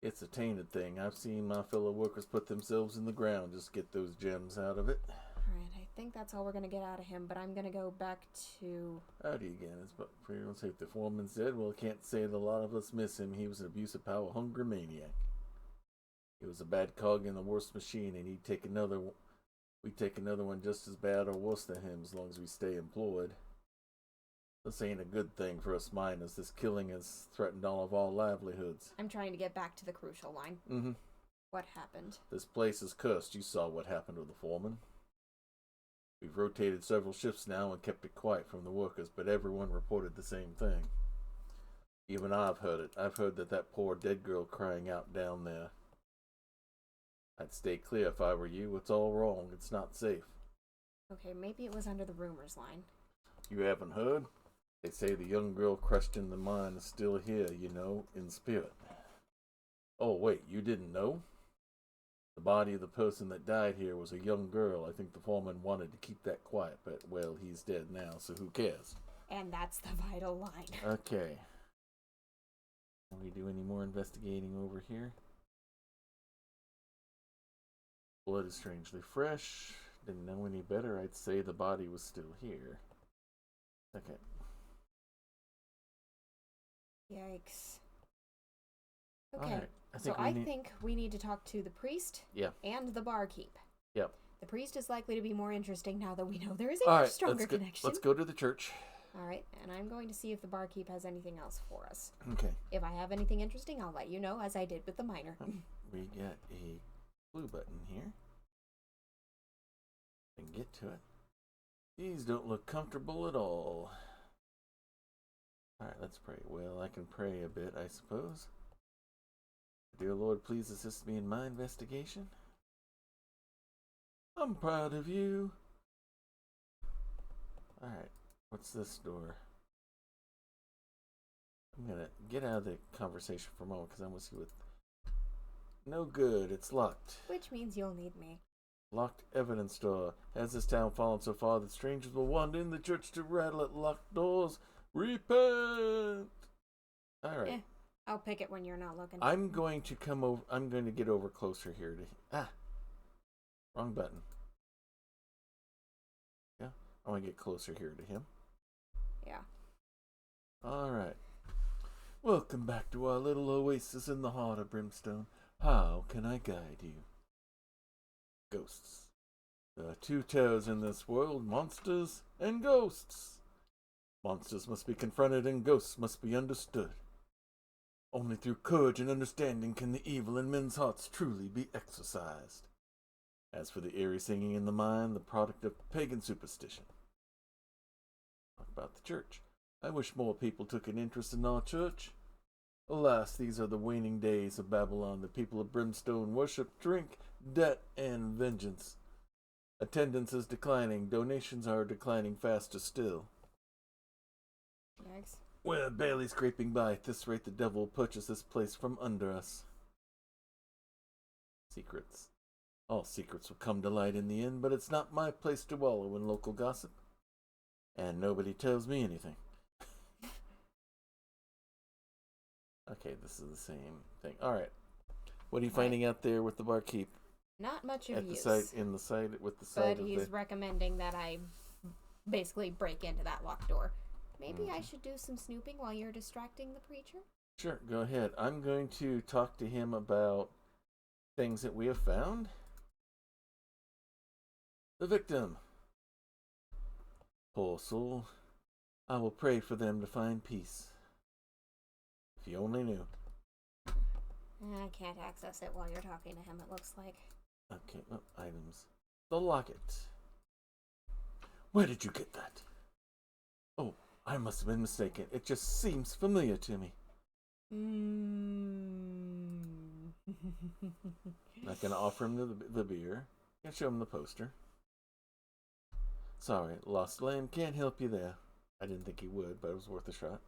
It's a tainted thing. I've seen my fellow workers put themselves in the ground just to get those gems out of it. Alright, I think that's all we're going to get out of him, but I'm going to go back to... Howdy again. It's but for everyone's sake. The foreman's dead. Well, I can't say that a lot of us miss him. He was an abusive, power-hungry maniac. He was a bad cog in the worst machine, and we'd take another one just as bad or worse than him as long as we stay employed. This ain't a good thing for us miners. This killing has threatened all of our livelihoods. I'm trying to get back to the crucial line. Mm-hmm. What happened? This place is cursed. You saw what happened to the foreman. We've rotated several shifts now and kept it quiet from the workers, but everyone reported the same thing. Even I've heard it. I've heard that poor dead girl crying out down there. I'd stay clear if I were you. It's all wrong. It's not safe. Okay, maybe it was under the rumors line. You haven't heard? They say the young girl crushed in the mine is still here, in spirit. Oh, wait, you didn't know? The body of the person that died here was a young girl. I think the foreman wanted to keep that quiet, but, well, he's dead now, so who cares? And that's the vital line. Okay. Can we do any more investigating over here? Blood is strangely fresh. Didn't know any better. I'd say the body was still here. Okay. Yikes. Okay, All right. I think we need to talk to the priest and the barkeep. Yep. The priest is likely to be more interesting now that we know there is a much stronger connection. Let's go to the church. All right, and I'm going to see if the barkeep has anything else for us. Okay. If I have anything interesting, I'll let you know, as I did with the miner. We got a blue button here. And get to it. These don't look comfortable at all. Alright, let's pray. Well, I can pray a bit, I suppose. Dear Lord, please assist me in my investigation. I'm proud of you. Alright, what's this door? I'm gonna get out of the conversation for a moment because I want to see what... No good, it's locked. Which means you'll need me. Locked evidence door. Has this town fallen so far that strangers will wander in the church to rattle at locked doors? Repent! Alright. I'll pick it when you're not looking. I'm going to come over. I'm going to get over closer here to... Wrong button. Yeah. I want to get closer here to him. Yeah. Alright. Welcome back to our little oasis in the heart of Brimstone. How can I guide you? Ghosts. There are two terrors in this world, monsters and ghosts. Monsters must be confronted and ghosts must be understood. Only through courage and understanding can the evil in men's hearts truly be exorcised. As for the eerie singing in the mine, the product of pagan superstition. Talk about the church. I wish more people took an interest in our church. Alas, these are the waning days of Babylon. The people of Brimstone worship drink, debt, and vengeance. Attendance is declining. Donations are declining faster still. Yikes. We're barely scraping by. At this rate, the devil will purchase this place from under us. Secrets. All secrets will come to light in the end, but it's not my place to wallow in local gossip. And nobody tells me anything. Okay, this is the same thing. Alright. What are you finding out there with the barkeep? Not much of At the use. site, in the site, with the site but he's recommending that I basically break into that locked door. Maybe I should do some snooping while you're distracting the preacher? Sure, go ahead. I'm going to talk to him about things that we have found. The victim. Poor soul. I will pray for them to find peace. If you only knew. I can't access it while you're talking to him, it looks like. Okay, well, items. The locket. Where did you get that? Oh, I must have been mistaken. It just seems familiar to me. Not gonna offer him the beer. Gonna show him the poster. Sorry, Lost Lamb can't help you there. I didn't think he would, but it was worth a shot.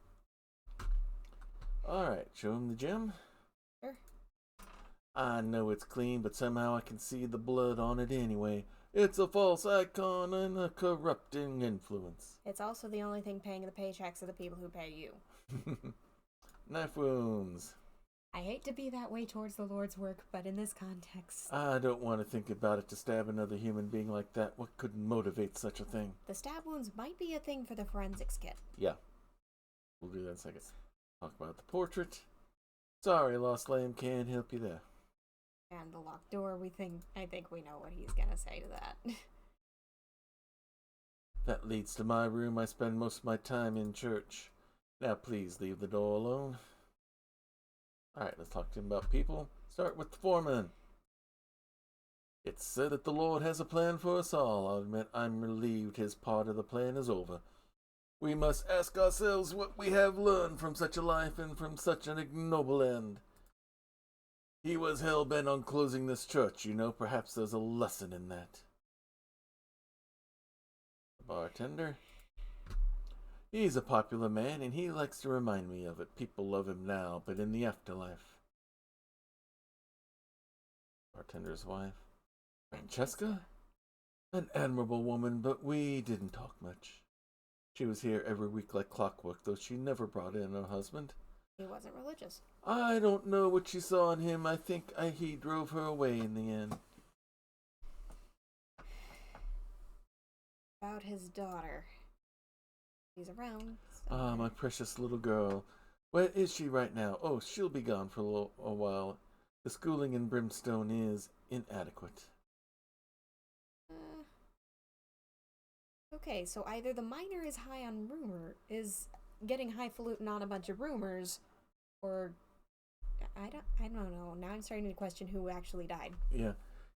Alright, show him the gem. Sure. I know it's clean, but somehow I can see the blood on it anyway. It's a false icon and a corrupting influence. It's also the only thing paying the paychecks of the people who pay you. Knife wounds. I hate to be that way towards the Lord's work, but in this context... I don't want to think about it to stab another human being like that. What could motivate such a thing? The stab wounds might be a thing for the forensics kit. Yeah. We'll do that in a second. Talk about the portrait. Sorry, Lost Lamb can't help you there. And the locked door, I think we know what he's gonna say to that. That leads to my room. I spend most of my time in church. Now please leave the door alone. Alright, let's talk to him about people. Start with the foreman. It's said that the Lord has a plan for us all. I'll admit I'm relieved his part of the plan is over. We must ask ourselves what we have learned from such a life and from such an ignoble end. He was hell-bent on closing this church, you know. Perhaps there's a lesson in that. The bartender. He's a popular man, and he likes to remind me of it. People love him now, but in the afterlife. Bartender's wife. Francesca? An admirable woman, but we didn't talk much. She was here every week like clockwork, though she never brought in her husband. He wasn't religious. I don't know what she saw in him. I think he drove her away in the end. About his daughter. She's around. Ah, my precious little girl. Where is she right now? Oh, she'll be gone for a while. The schooling in Brimstone is inadequate. Okay, so either the miner is getting highfalutin on a bunch of rumors, or I don't know. Now I'm starting to question who actually died. Yeah.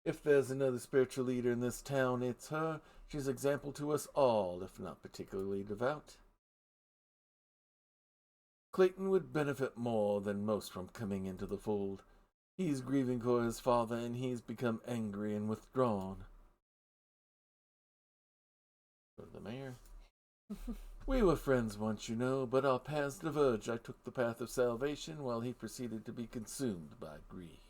If there's another spiritual leader in this town, it's her. She's example to us all, if not particularly devout. Clayton would benefit more than most from coming into the fold. He's grieving for his father, and he's become angry and withdrawn. Go to the mayor. We were friends once, you know, but our paths diverged. I took the path of salvation while he proceeded to be consumed by greed.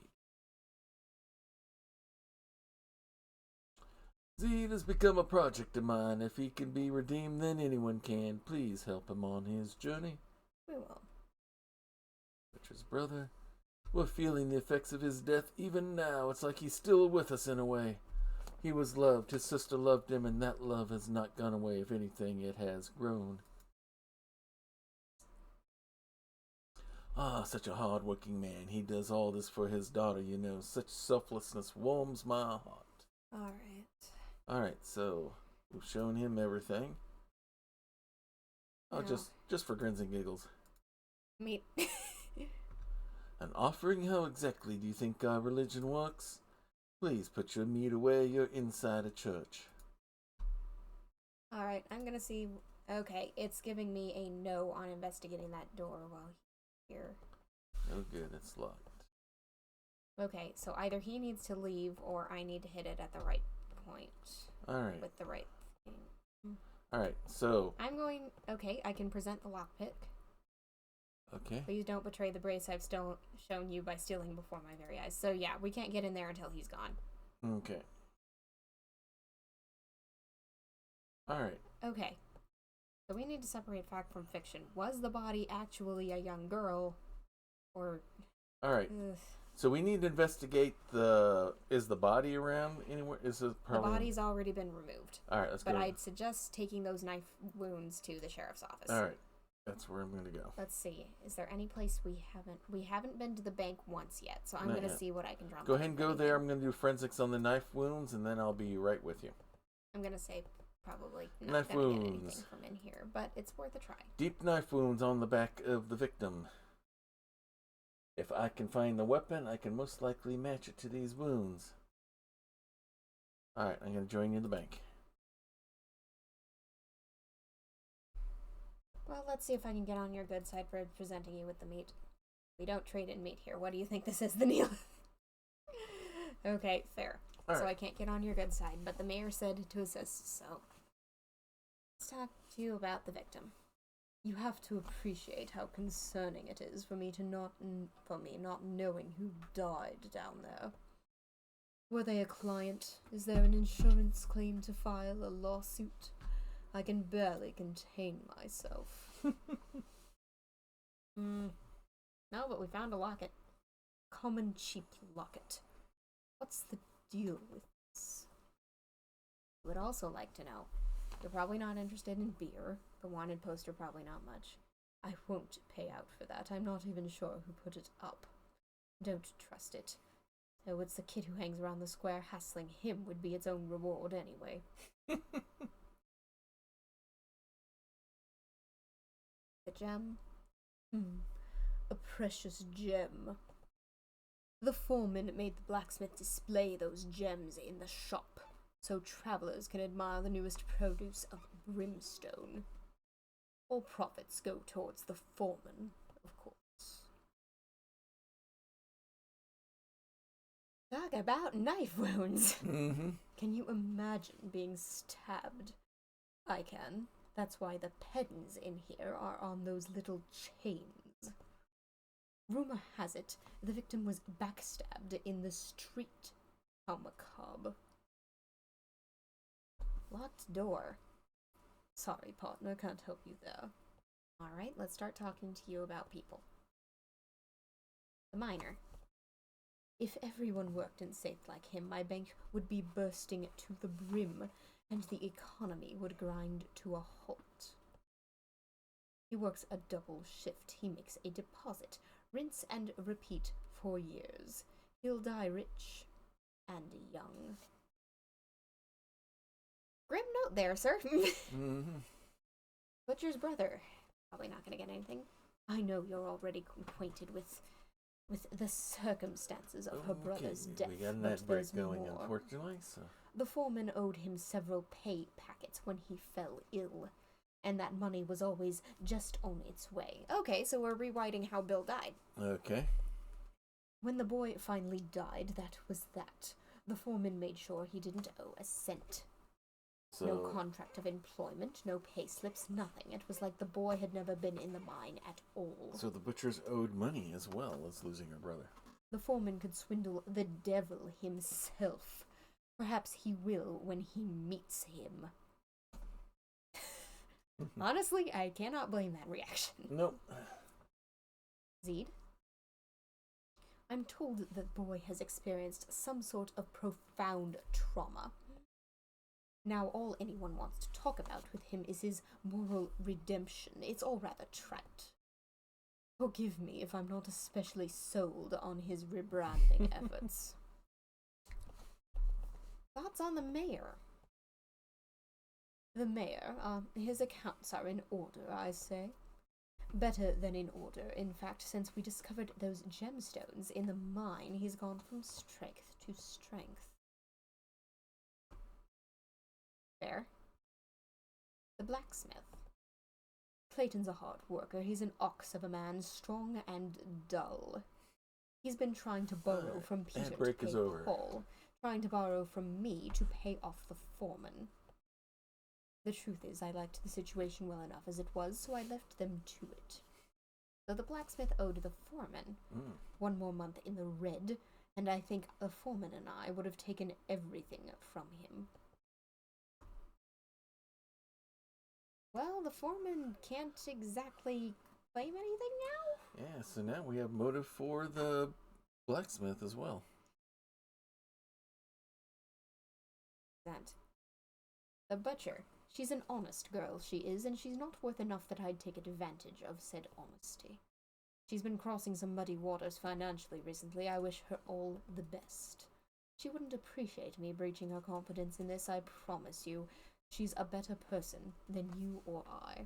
Zed has become a project of mine. If he can be redeemed, then anyone can. Please help him on his journey. We will. Richard's brother. We're feeling the effects of his death even now. It's like he's still with us in a way. He was loved. His sister loved him, and that love has not gone away. If anything, it has grown. Ah, such a hard-working man. He does all this for his daughter, you know. Such selflessness warms my heart. Alright, so we've shown him everything. Oh, No. just for grins and giggles. Me. An offering? How exactly do you think our religion works? Please put your meat away. You're inside a church. Alright, I'm gonna see. Okay, it's giving me a no on investigating that door while he's here. No good, it's locked. Okay, so either he needs to leave or I need to hit it at the right point. Alright. With the right thing. Alright, so. Okay, I can present the lockpick. Okay. Please don't betray the brace I've shown you by stealing before my very eyes. So yeah, we can't get in there until he's gone. Okay. Alright. Okay. So we need to separate fact from fiction. Was the body actually a young girl? Or... Alright. So we need to investigate is the body around anywhere? Is it probably... The body's already been removed. Alright, let's go. But I'd suggest taking those knife wounds to the sheriff's office. Alright. That's where I'm gonna go. Let's see. Is there any place we haven't been to the bank once yet, so I'm Not gonna yet. see what I can drum Go up ahead and if go there. anything. I'm gonna do forensics on the knife wounds, and then I'll be right with you. I'm gonna say probably not Knife gonna get wounds. anything from in here, but it's worth a try. Deep knife wounds on the back of the victim. If I can find the weapon, I can most likely match it to these wounds. Alright, I'm gonna join you in the bank. Well, let's see if I can get on your good side for presenting you with the meat. We don't trade in meat here. What do you think this is, the Neil? Okay, fair. All So right. I can't get on your good side, but the mayor said to assist, so let's talk to you about the victim. You have to appreciate how concerning it is for me not knowing who died down there. Were they a client? Is there an insurance claim to file, a lawsuit? I can barely contain myself. No, but we found a locket. Common cheap locket. What's the deal with this? I would also like to know. You're probably not interested in beer. The wanted poster probably not much. I won't pay out for that. I'm not even sure who put it up. Don't trust it. Oh, it's the kid who hangs around the square. Hassling him would be its own reward anyway. The gem? A precious gem. The foreman made the blacksmith display those gems in the shop, so travelers can admire the newest produce of brimstone. All profits go towards the foreman, of course. Talk about knife wounds! Mm-hmm. Can you imagine being stabbed? I can. That's why the pens in here are on those little chains. Rumor has it the victim was backstabbed in the street. How macabre. Locked door. Sorry, partner, can't help you there. Alright, let's start talking to you about people. The miner. If everyone worked and saved like him, my bank would be bursting to the brim, and the economy would grind to a halt. He works a double shift. He makes a deposit, rinse and repeat for years. He'll die rich and young. Grim note there, sir. Mm-hmm. Butcher's brother. Probably not gonna get anything. I know you're already acquainted with the circumstances of her brother's death, We got an but ad break there's going, more. unfortunately, so... The foreman owed him several pay packets when he fell ill, and that money was always just on its way. Okay, so we're rewriting how Bill died. Okay. When the boy finally died, that was that. The foreman made sure he didn't owe a cent. So, No contract of employment, no pay slips, nothing. It was like the boy had never been in the mine at all. so the butcher's owed money as well as losing her brother. The foreman could swindle the devil himself. Perhaps he will when he meets him. Honestly, I cannot blame that reaction. Nope. Zed? I'm told that the boy has experienced some sort of profound trauma. Now all anyone wants to talk about with him is his moral redemption. It's all rather trite. Forgive me if I'm not especially sold on his rebranding efforts. Thoughts on the mayor? The mayor, his accounts are in order, I say. Better than in order. In fact, since we discovered those gemstones in the mine, he's gone from strength to strength. Fair. The blacksmith. Clayton's a hard worker. He's an ox of a man, strong and dull. He's been trying to borrow from Peter to pay Paul, trying to borrow from me to pay off the foreman. The truth is, I liked the situation well enough as it was, so I left them to it. So the blacksmith owed the foreman 1 more month in the red, and I think the foreman and I would have taken everything from him. Well, the foreman can't exactly claim anything now? Yeah, so now we have motive for the blacksmith as well. That. The butcher. She's an honest girl, she is, and she's not worth enough that I'd take advantage of said honesty. She's been crossing some muddy waters financially recently. I wish her all the best. She wouldn't appreciate me breaching her confidence in this, I promise you. She's a better person than you or I.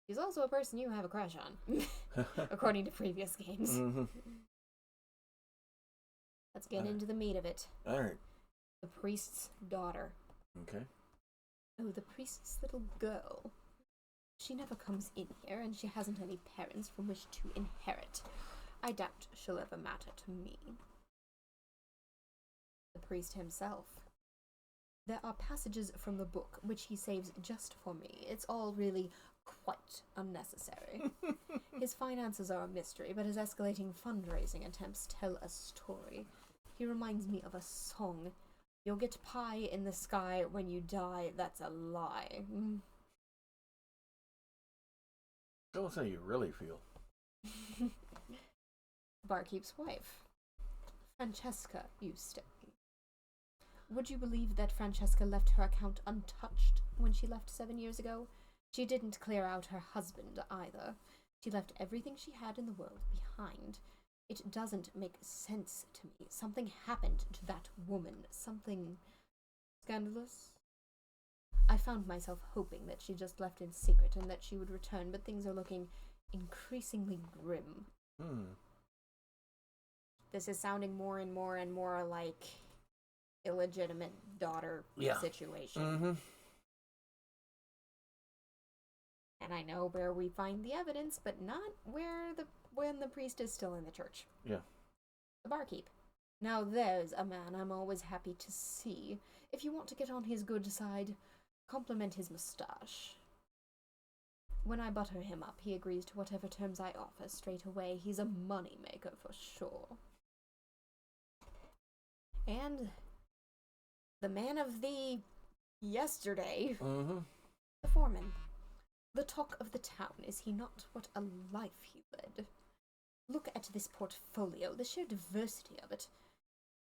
She's also a person you have a crush on, according to previous games. Mm-hmm. Let's get into the meat of it. Alright. The priest's daughter. Okay. Oh, the priest's little girl. She never comes in here, and she hasn't any parents from which to inherit. I doubt she'll ever matter to me. The priest himself. There are passages from the book which he saves just for me. It's all really quite unnecessary. His finances are a mystery, but his escalating fundraising attempts tell a story. He reminds me of a song. You'll get pie in the sky when you die. That's a lie. Tell us how you really feel. Barkeep's wife. Francesca Eustace. Would you believe that Francesca left her account untouched when she left 7 years ago? She didn't clear out her husband either. She left everything she had in the world behind. It doesn't make sense to me. Something happened to that woman. Something scandalous. I found myself hoping that she just left in secret and that she would return, but things are looking increasingly grim. This is sounding more and more and more like illegitimate daughter situation. Mm-hmm. And I know where we find the evidence, but not when the priest is still in the church. Yeah. The barkeep. Now there's a man I'm always happy to see. If you want to get on his good side, compliment his moustache. When I butter him up, he agrees to whatever terms I offer straight away. He's a money maker for sure. And the man of the yesterday, the foreman. The talk of the town, is he not? What a life he led. Look at this portfolio, the sheer diversity of it.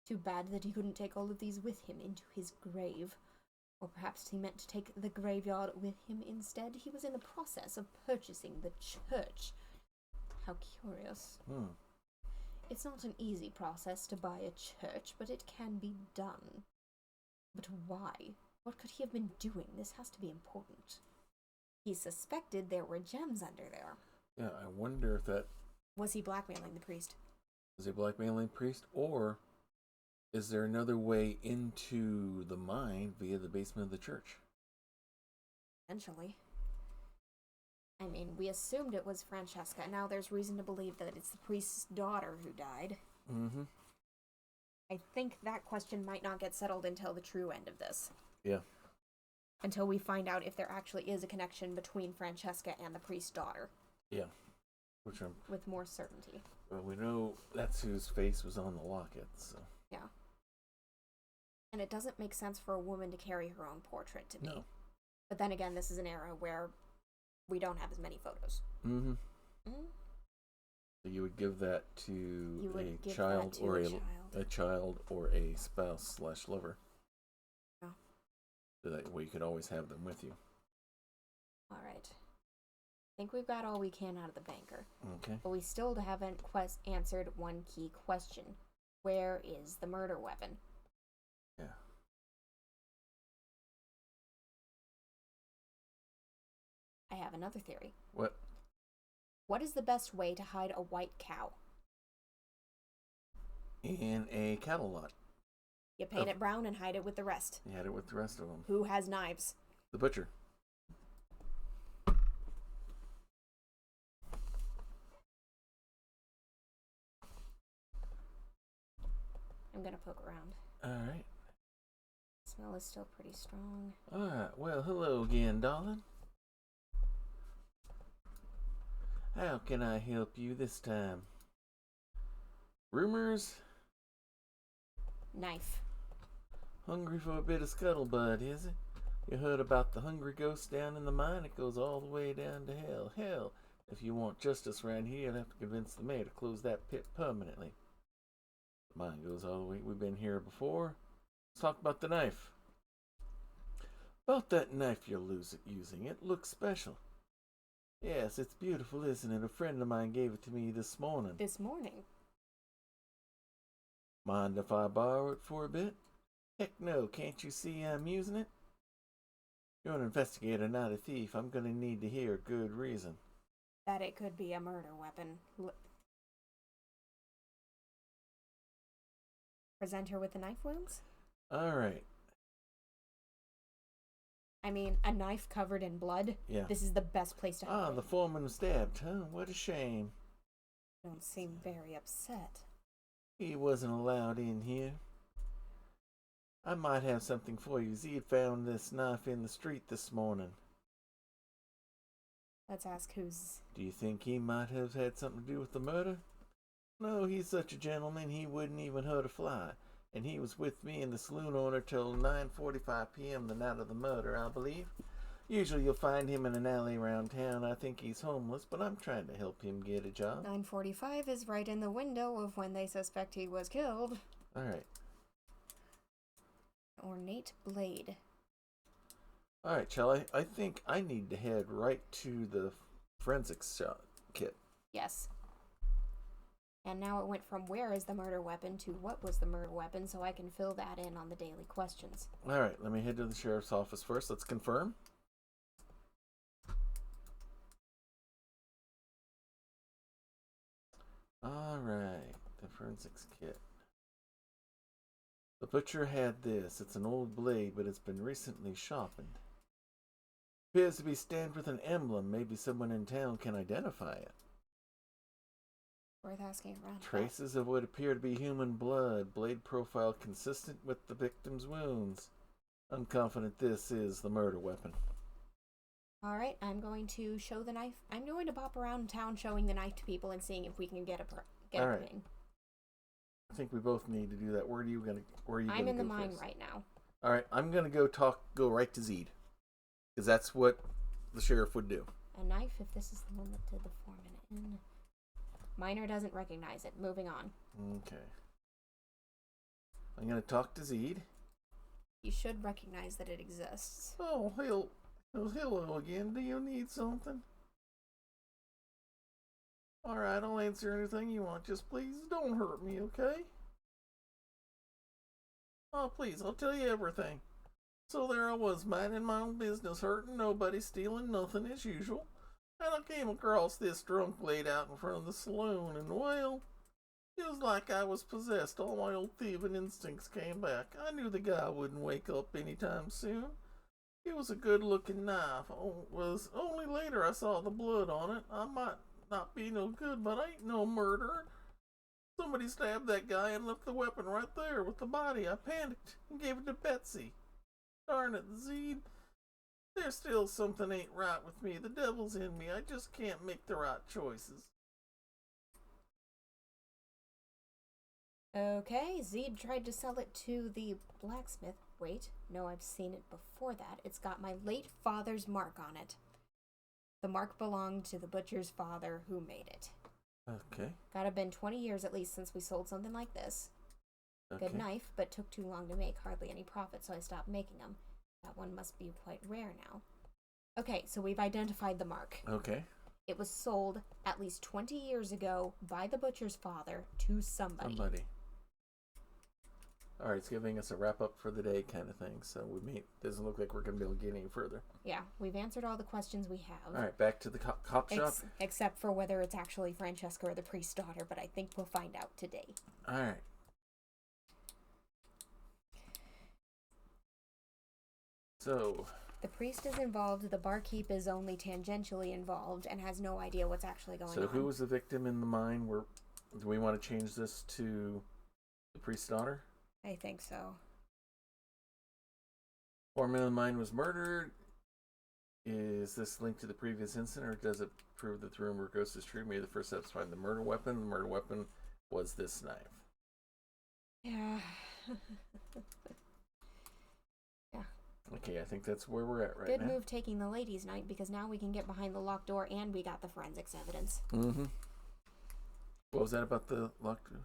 Too bad that he couldn't take all of these with him into his grave. Or perhaps he meant to take the graveyard with him instead. He was in the process of purchasing the church. How curious. It's not an easy process to buy a church, but it can be done. But why? What could he have been doing? This has to be important. He suspected there were gems under there. Yeah, I wonder if that... Was he blackmailing the priest? Was he blackmailing the priest? Or is there another way into the mine via the basement of the church? Potentially. I mean, we assumed it was Francesca. Now there's reason to believe that it's the priest's daughter who died. I think that question might not get settled until the true end of this. Yeah. Until we find out if there actually is a connection between Francesca and the priest's daughter. Yeah. With more certainty. Well, we know that's whose face was on the locket, so... Yeah. And it doesn't make sense for a woman to carry her own portrait to me. No. But then again, this is an era where we don't have as many photos. So you would give that to a child or a spouse/lover. Yeah. So that way you could always have them with you. All right. I think we've got all we can out of the banker. Okay. But we still haven't answered one key question. Where is the murder weapon? Yeah. I have another theory. What? What is the best way to hide a white cow? In a cattle lot. You paint it brown and hide it with the rest. You had it with the rest of them. Who has knives? The butcher. I'm gonna poke around. Alright. Smell is still pretty strong. Alright, well, hello again, darling. How can I help you this time? Rumors? Knife. Hungry for a bit of scuttlebutt, is it? You heard about the hungry ghost down in the mine? It goes all the way down to hell. Hell, if you want justice around here, you'll have to convince the mayor to close that pit permanently. Mine goes all the way. We've been here before. Let's talk about the knife. About that knife you're using, it looks special. Yes, it's beautiful, isn't it? A friend of mine gave it to me this morning. This morning? Mind if I borrow it for a bit? Heck no, can't you see I'm using it? You're an investigator, not a thief. I'm gonna need to hear a good reason. That it could be a murder weapon. Present her with the knife wounds? Alright. I mean, a knife covered in blood? Yeah. This is the best place to have it. The foreman was stabbed, huh? What a shame. Don't seem very upset. He wasn't allowed in here. I might have something for you. Zed found this knife in the street this morning. Let's ask who's... Do you think he might have had something to do with the murder? No, he's such a gentleman he wouldn't even hurt a fly. And he was with me and the saloon owner till 9:45 p.m. the night of the murder, I believe. Usually you'll find him in an alley around town. I think he's homeless, but I'm trying to help him get a job. 9:45 is right in the window of when they suspect he was killed. Alright. Ornate blade. Alright, Charlie. I think I need to head right to the forensics kit. Yes. And now it went from where is the murder weapon to what was the murder weapon, so I can fill that in on the daily questions. Alright, let me head to the sheriff's office first. Let's confirm. Alright, the forensics kit. The butcher had this. It's an old blade, but it's been recently sharpened. Appears to be stamped with an emblem. Maybe someone in town can identify it. Worth asking around. Traces of what appear to be human blood. Blade profile consistent with the victim's wounds. I'm confident this is the murder weapon. Alright, I'm going to show the knife. I'm going to bop around town showing the knife to people and seeing if we can get a thing. I think we both need to do that. Where are you gonna I'm in the go mine first? right now. Alright, I'm gonna go right to Zed. Because that's what the sheriff would do. A knife, if this is the one that did the foreman in. Miner doesn't recognize it. Moving on. Okay. I'm gonna talk to Zed. You should recognize that it exists. Oh, hello again. Do you need something? Alright, I'll answer anything you want. Just please don't hurt me, okay? Oh, please, I'll tell you everything. So there I was, minding my own business, hurting nobody, stealing nothing as usual. And I came across this drunk laid out in front of the saloon, and well, it was like I was possessed. All my old thieving instincts came back. I knew the guy wouldn't wake up anytime soon. It was a good-looking knife. Was only later I saw the blood on it. I might not be no good, but I ain't no murderer. Somebody stabbed that guy and left the weapon right there with the body. I panicked and gave it to Betsy. Darn it, Zed. There's still something ain't right with me. The devil's in me. I just can't make the right choices. Okay, Zed tried to sell it to the blacksmith. Wait, no, I've seen it before that. It's got my late father's mark on it. The mark belonged to the butcher's father who made it. Okay. Gotta been 20 years at least since we sold something like this. Okay. Good knife, but took too long to make. Hardly any profit, so I stopped making them. That one must be quite rare now. Okay, so we've identified the mark. Okay. It was sold at least 20 years ago by the butcher's father to somebody. Alright, it's giving us a wrap up for the day kind of thing, so doesn't look like we're going to be able to get any further. Yeah, we've answered all the questions we have. Alright, back to the cop shop. Except for whether it's actually Francesca or the priest's daughter, but I think we'll find out today. Alright. So... The priest is involved, the barkeep is only tangentially involved, and has no idea what's actually going on. So who was the victim in the mine? Do we want to change this to the priest's daughter? I think so. Foreman of the mine was murdered. Is this linked to the previous incident, or does it prove that the rumor ghost is true? Maybe the first step is find the murder weapon. The murder weapon was this knife. Yeah. Yeah. Okay, I think that's where we're at right Good now. move taking the ladies' night, because now we can get behind the locked door and we got the forensics evidence. Mm-hmm. What was that about the locked door?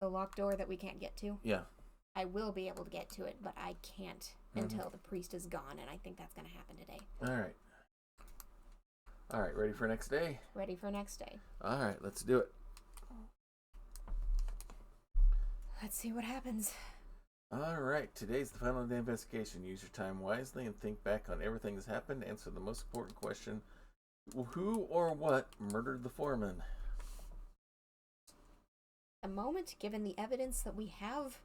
The locked door that we can't get to? Yeah. I will be able to get to it, but I can't until the priest is gone, and I think that's going to happen today. All right, ready for next day? Ready for next day. All right, let's do it. Let's see what happens. All right, today's the final day investigation. Use your time wisely and think back on everything that's happened. Answer the most important question. Who or what murdered the foreman? A moment, given the evidence that we have,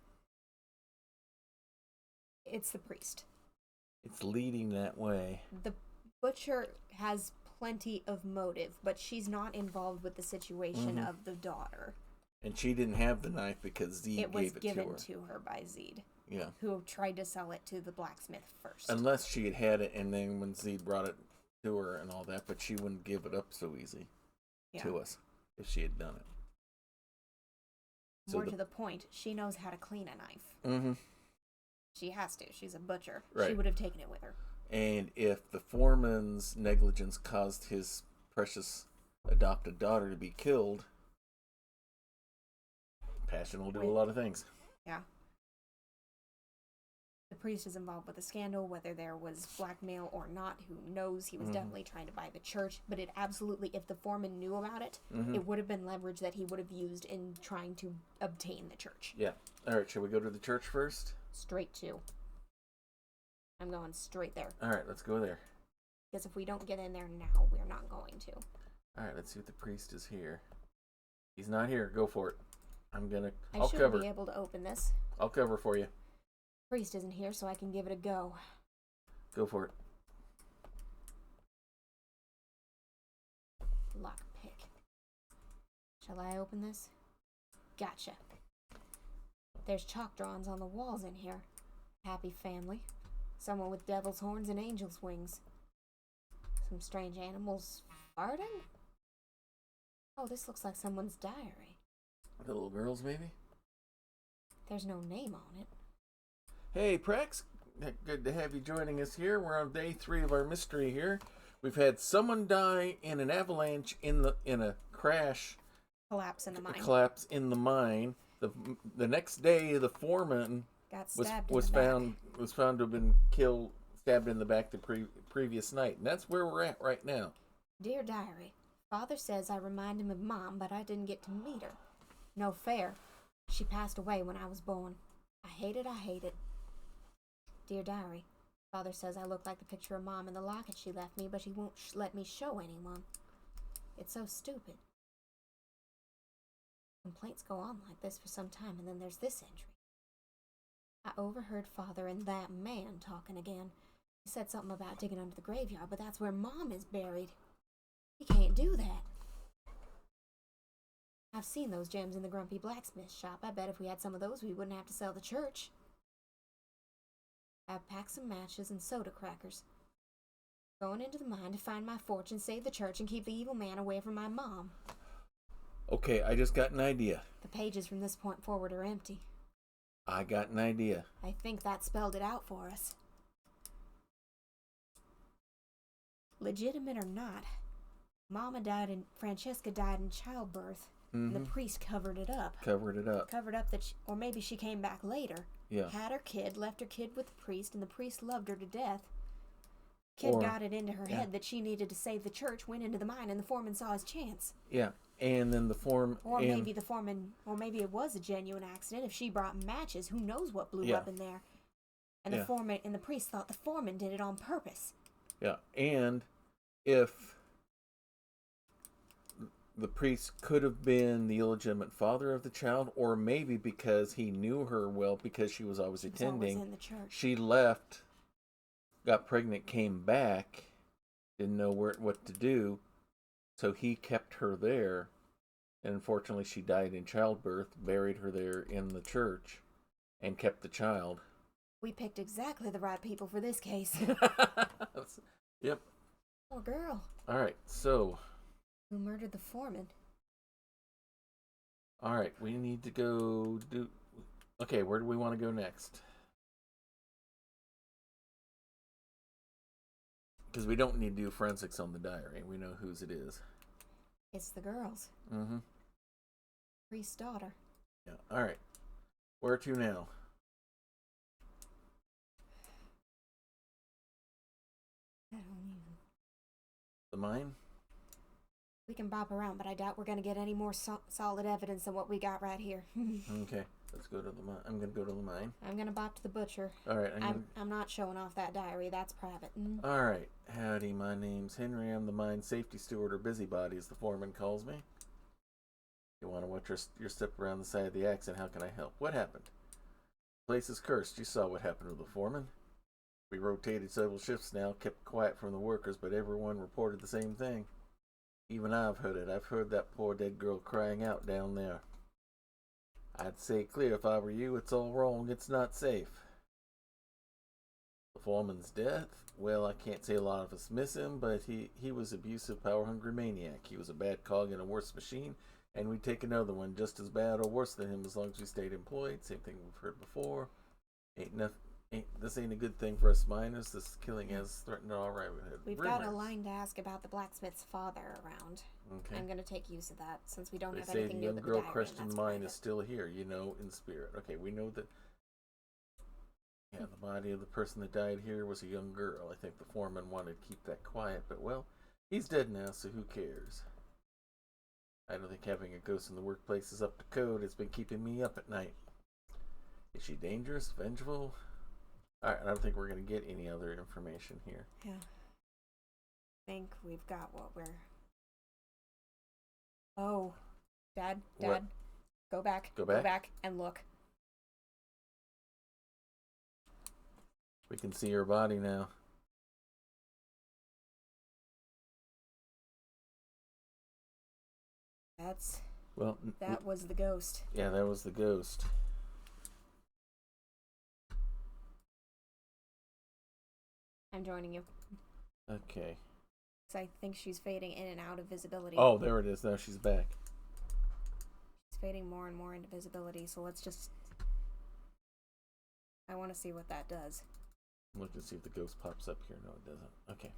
it's the priest. It's leading that way. The butcher has plenty of motive, but she's not involved with the situation of the daughter. And she didn't have the knife because Zed It was gave it given to her. by Zed. Yeah. Who tried to sell it to the blacksmith first. Unless she had it, and then when Zed brought it to her and all that, but she wouldn't give it up so easy to us if she had done it. More to the point, she knows how to clean a knife. Mm-hmm. She has to. She's a butcher. Right. She would have taken it with her. And if the foreman's negligence caused his precious adopted daughter to be killed, passion will do a lot of things. Yeah. The priest is involved with the scandal, whether there was blackmail or not, who knows. He was definitely trying to buy the church, but it absolutely, if the foreman knew about it, it would have been leverage that he would have used in trying to obtain the church. Yeah. All right, shall we go to the church first? Straight to. I'm going straight there. All right, let's go there. Because if we don't get in there now, we're not going to. All right, let's see if the priest is here. He's not here. Go for it. I I'll should cover. be able to open this. I'll cover for you. Priest isn't here, so I can give it a go. Go for it. Lockpick. Shall I open this? Gotcha. There's chalk drawings on the walls in here. Happy family. Someone with devil's horns and angel's wings. Some strange animals farting? Oh, this looks like someone's diary. The little girls, maybe? There's no name on it. Hey, Prex. Good to have you joining us here. We're on day 3 of our mystery here. We've had someone die in an avalanche in a crash. Collapse in the mine. Collapse in the mine. The next day, the foreman Got stabbed was in the found to have been stabbed in the back the previous night, and that's where we're at right now. Dear Diary, Father says I remind him of Mom, but I didn't get to meet her. No fair. She passed away when I was born. I hate it. Dear Diary, Father says I look like the picture of Mom in the locket she left me, but she won't let me show anyone. It's so stupid. Complaints go on like this for some time, and then there's this entry. I overheard Father and that man talking again. He said something about digging under the graveyard, but that's where Mom is buried. He can't do that. I've seen those gems in the Grumpy Blacksmith shop. I bet if we had some of those, we wouldn't have to sell the church. I've packed some matches and soda crackers. Going into the mine to find my fortune, save the church, and keep the evil man away from my mom. Okay, I just got an idea. The pages from this point forward are empty. I got an idea. I think that spelled it out for us. Legitimate or not, Francesca died in childbirth. And the priest covered it up. Covered up that or maybe she came back later. Yeah. Had her kid, left her kid with the priest, and the priest loved her to death. Kid got it into her head that she needed to save the church, went into the mine, and the foreman saw his chance. Yeah. And then maybe the foreman, or maybe it was a genuine accident. If she brought matches, who knows what blew up in there? And the foreman and the priest thought the foreman did it on purpose. Yeah. And if the priest could have been the illegitimate father of the child, or maybe because he knew her well because she was always attending. In the church. She left, got pregnant, came back, didn't know what to do, so he kept her there. And unfortunately, she died in childbirth, buried her there in the church, and kept the child. We picked exactly the right people for this case. Yep. Poor girl. All right, so... Who murdered the foreman? All right, we need to go do... Okay, where do we want to go next? Because we don't need to do forensics on the diary. We know whose it is. It's the girl's. Mm-hmm. Priest's daughter. Yeah, all right. Where to now? the mine? We can bop around, but I doubt we're gonna get any more solid evidence than what we got right here. Okay, let's go to the mine. I'm gonna go to the mine. I'm gonna bop to the butcher. All right, I'm not showing off that diary. That's private. All right, howdy. My name's Henry. I'm the mine safety steward, or busybody, as the foreman calls me. You want to watch your step around the side of the accident? How can I help? What happened? The place is cursed. You saw what happened to the foreman. We rotated several shifts now, kept quiet from the workers, but everyone reported the same thing. Even I've heard it. I've heard that poor dead girl crying out down there. I'd say clear if I were you. It's all wrong. It's not safe. The foreman's death? Well, I can't say a lot of us miss him, but he was abusive, power-hungry maniac. He was a bad cog in a worse machine, and we'd take another one just as bad or worse than him as long as we stayed employed. Same thing we've heard before. This ain't a good thing for us miners. This killing has threatened our livelihood. We've got a line to ask about the blacksmith's father around. Okay. I'm gonna take use of that since we don't They have say anything the new young but girl the diary, crushed and in that's the mine private. is still here, in spirit. Okay, we know that. Yeah, the body of the person that died here was a young girl. I think the foreman wanted to keep that quiet, but well, he's dead now, so who cares? I don't think having a ghost in the workplace is up to code. It's been keeping me up at night. Is she dangerous? Vengeful? Alright, I don't think we're going to get any other information here. Yeah. I think we've got what we're... Oh. Dad, What? go back. Go back? Go back and look. We can see her body now. That was the ghost. Yeah, that was the ghost. I'm joining you. Okay. So I think she's fading in and out of visibility. Oh, there it is. Now she's back. She's fading more and more into visibility, so let's just... I want to see what that does. Look and see if the ghost pops up here. No, it doesn't. Okay.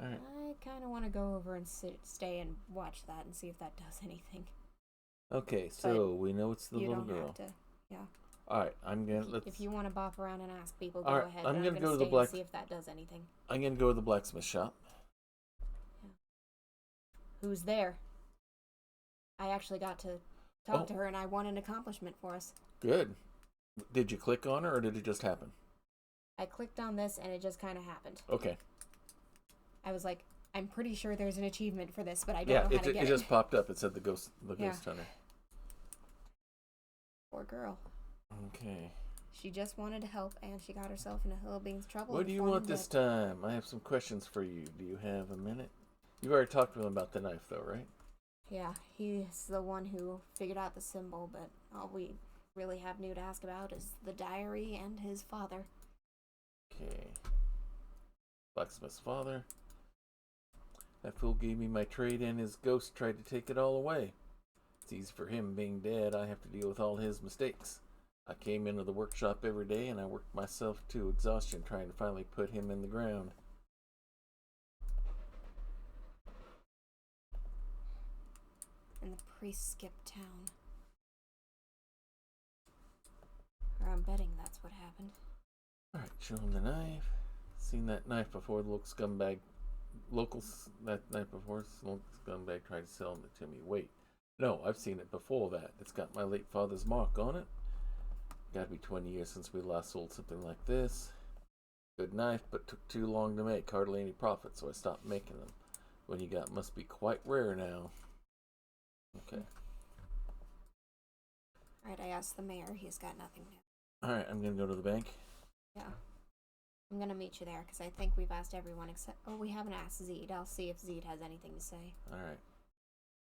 Alright. I kind of want to go over and stay and watch that and see if that does anything. Okay, so we know it's the you little don't girl. have to, yeah. Alright, I'm gonna If you want to bop around and ask people, go Alright, ahead. I'm but gonna go to the stay black- and see if that does anything. I'm gonna go to the blacksmith shop. Who's there? I actually got to talk to her, and I won an accomplishment for us. Good. Did you click on her, or did it just happen? I clicked on this, and it just kind of happened. Okay. I was like, I'm pretty sure there's an achievement for this, but I don't know how to get it just popped up. It said the ghost hunter. Poor girl. Okay. She just wanted to help, and she got herself in a hill of beans trouble. What do you want this time? I have some questions for you. Do you have a minute? You already talked to him about the knife, though, right? Yeah, he's the one who figured out the symbol, but all we really have new to ask about is the diary and his father. Okay. Blacksmith's father. That fool gave me my trade and his ghost tried to take it all away. It's easy for him being dead. I have to deal with all his mistakes. I came into the workshop every day and I worked myself to exhaustion trying to finally put him in the ground. And the priest skipped town. Or I'm betting that's what happened. Alright, show him the knife. Seen that knife before, the that knife before, local scumbag tried to sell it to me. Wait, no, I've seen it before that. It's got my late father's mark on it. Gotta be 20 years since we last sold something like this. Good knife, but took too long to make. Hardly any profit, so I stopped making them. One you got must be quite rare now. Okay. Alright, I asked the mayor. He's got nothing new. Alright, I'm gonna go to the bank. Yeah. I'm gonna meet you there, because I think we've asked everyone except... Oh, we haven't asked Zeed. I'll see if Zeed has anything to say. Alright.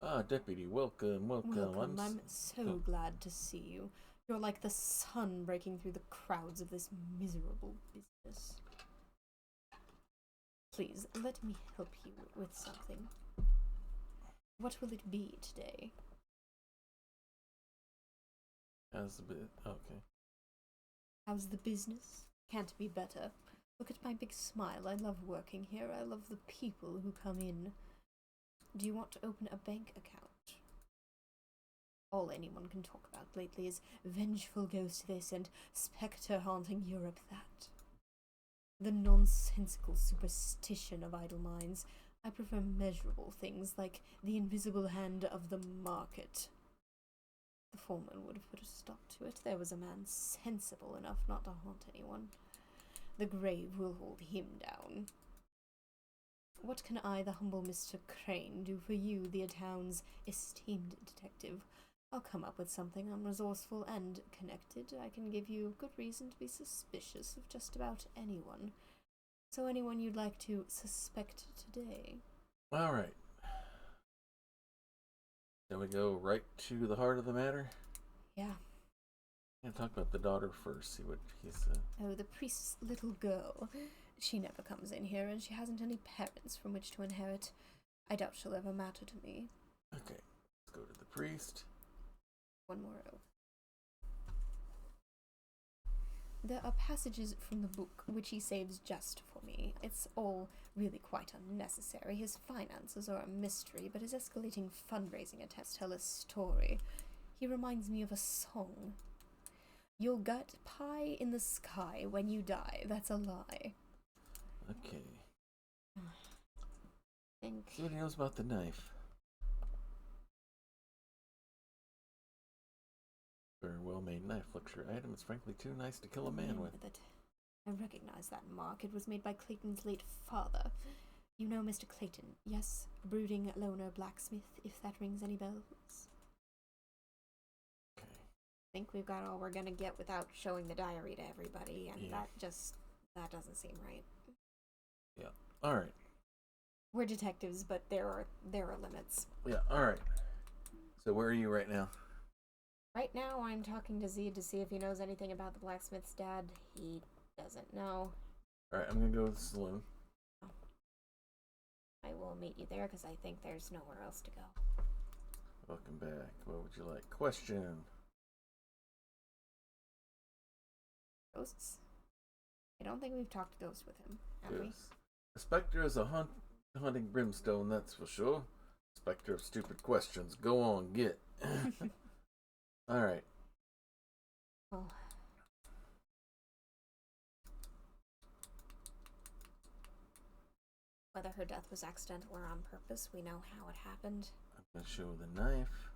Ah, deputy, welcome. Welcome. I'm so glad to see you. You're like the sun breaking through the crowds of this miserable business. Please, let me help you with something. What will it be today? How's the bit? Okay. How's the business? Can't be better. Look at my big smile. I love working here. I love the people who come in. Do you want to open a bank account? All anyone can talk about lately is vengeful ghost this and spectre haunting Europe that. the nonsensical superstition of idle minds. I prefer measurable things like the invisible hand of the market. The foreman would have put a stop to it. There was a man sensible enough not to haunt anyone. The grave will hold him down. What can I, the humble Mr. Crane, do for you, the town's esteemed detective? I'll come up with something unresourceful and connected. I can give you good reason to be suspicious of just about anyone. So anyone you'd like to suspect today. All right. Then we go right to the heart of the matter. Yeah. Yeah, talk about the daughter first. See what he said. Oh, the priest's little girl. She never comes in here, and she hasn't any parents from which to inherit. I doubt she'll ever matter to me. Okay, let's go to the priest. One more oath. There are passages from the book which he saves just for me. It's all really quite unnecessary. His finances are a mystery, but his escalating fundraising attempts tell a story. He reminds me of a song. You'll get pie in the sky when you die. That's a lie. Okay. Think. See what he knows about the knife. Very well-made knife. Luxury item. It's frankly too nice to kill a man with. It. I recognize that mark. It was made by Clayton's late father. You know Mr. Clayton, yes? A brooding loner blacksmith, if that rings any bells. Okay. I think we've got all we're gonna get without showing the diary to everybody, and that doesn't seem right. Yeah. All right. We're detectives, but there are limits. Yeah. All right. So where are you right now? Right now, I'm talking to Zed to see if he knows anything about the blacksmith's dad. He doesn't know. All right. I'm gonna go to the saloon. I will meet you there because I think there's nowhere else to go. Welcome back. What would you like? Question. Ghosts? I don't think we've talked to Ghost with him, have we? Yes. The specter is a hunting brimstone, that's for sure. Specter of stupid questions. Go on, get. All right. Oh. Whether her death was accidental or on purpose, we know how it happened. I'm gonna show the knife.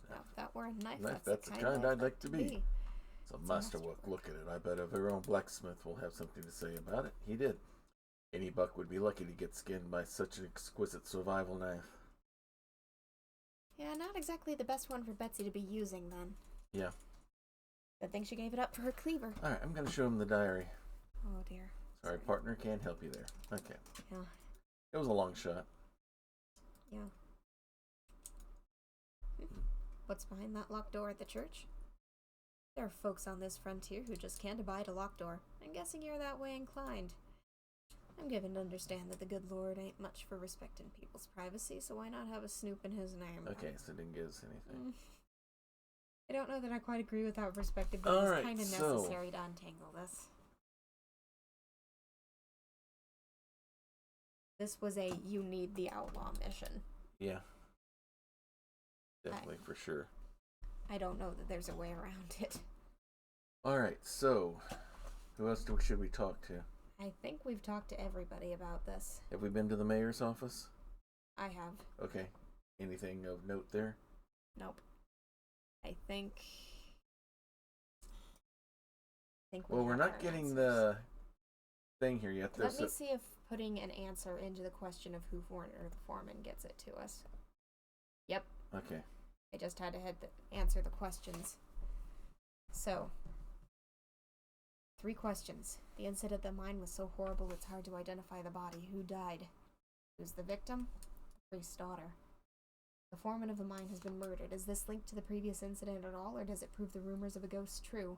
Now, if that were a knife, That's the kind I'd like to be. It's a It's a masterwork. Look at it. I bet if our own blacksmith will have something to say about it. He did. Any buck would be lucky to get skinned by such an exquisite survival knife. Yeah, not exactly the best one for Betsy to be using then. Yeah. Good thing she gave it up for her cleaver. Alright, I'm gonna show him the diary. Oh dear. Sorry, partner, can't help you there. Okay. Yeah. It was a long shot. Yeah. What's behind that locked door at the church? There are folks on this frontier who just can't abide a locked door. I'm guessing you're that way inclined. I'm given to understand that the good Lord ain't much for respecting people's privacy, so why not have a snoop in his name? Okay, so it didn't give us anything. I don't know that I quite agree with that perspective, but Alright, it's kind of so- necessary to untangle this. This was a you need the outlaw mission. Yeah. Definitely, for sure. I don't know that there's a way around it. Alright, so who else should we talk to? I think we've talked to everybody about this. Have we been to the mayor's office? I have. Okay. Anything of note there? Nope. I think Well, we're have not our getting answers. the thing here yet. Let me see if putting an answer into the question of who the foreman gets it to us. Yep. Okay. I just had to answer the questions. So, 3 questions. The incident at the mine was so horrible it's hard to identify the body. Who died? Who's the victim? The priest's daughter. The foreman of the mine has been murdered. Is this linked to the previous incident at all, or does it prove the rumors of a ghost true?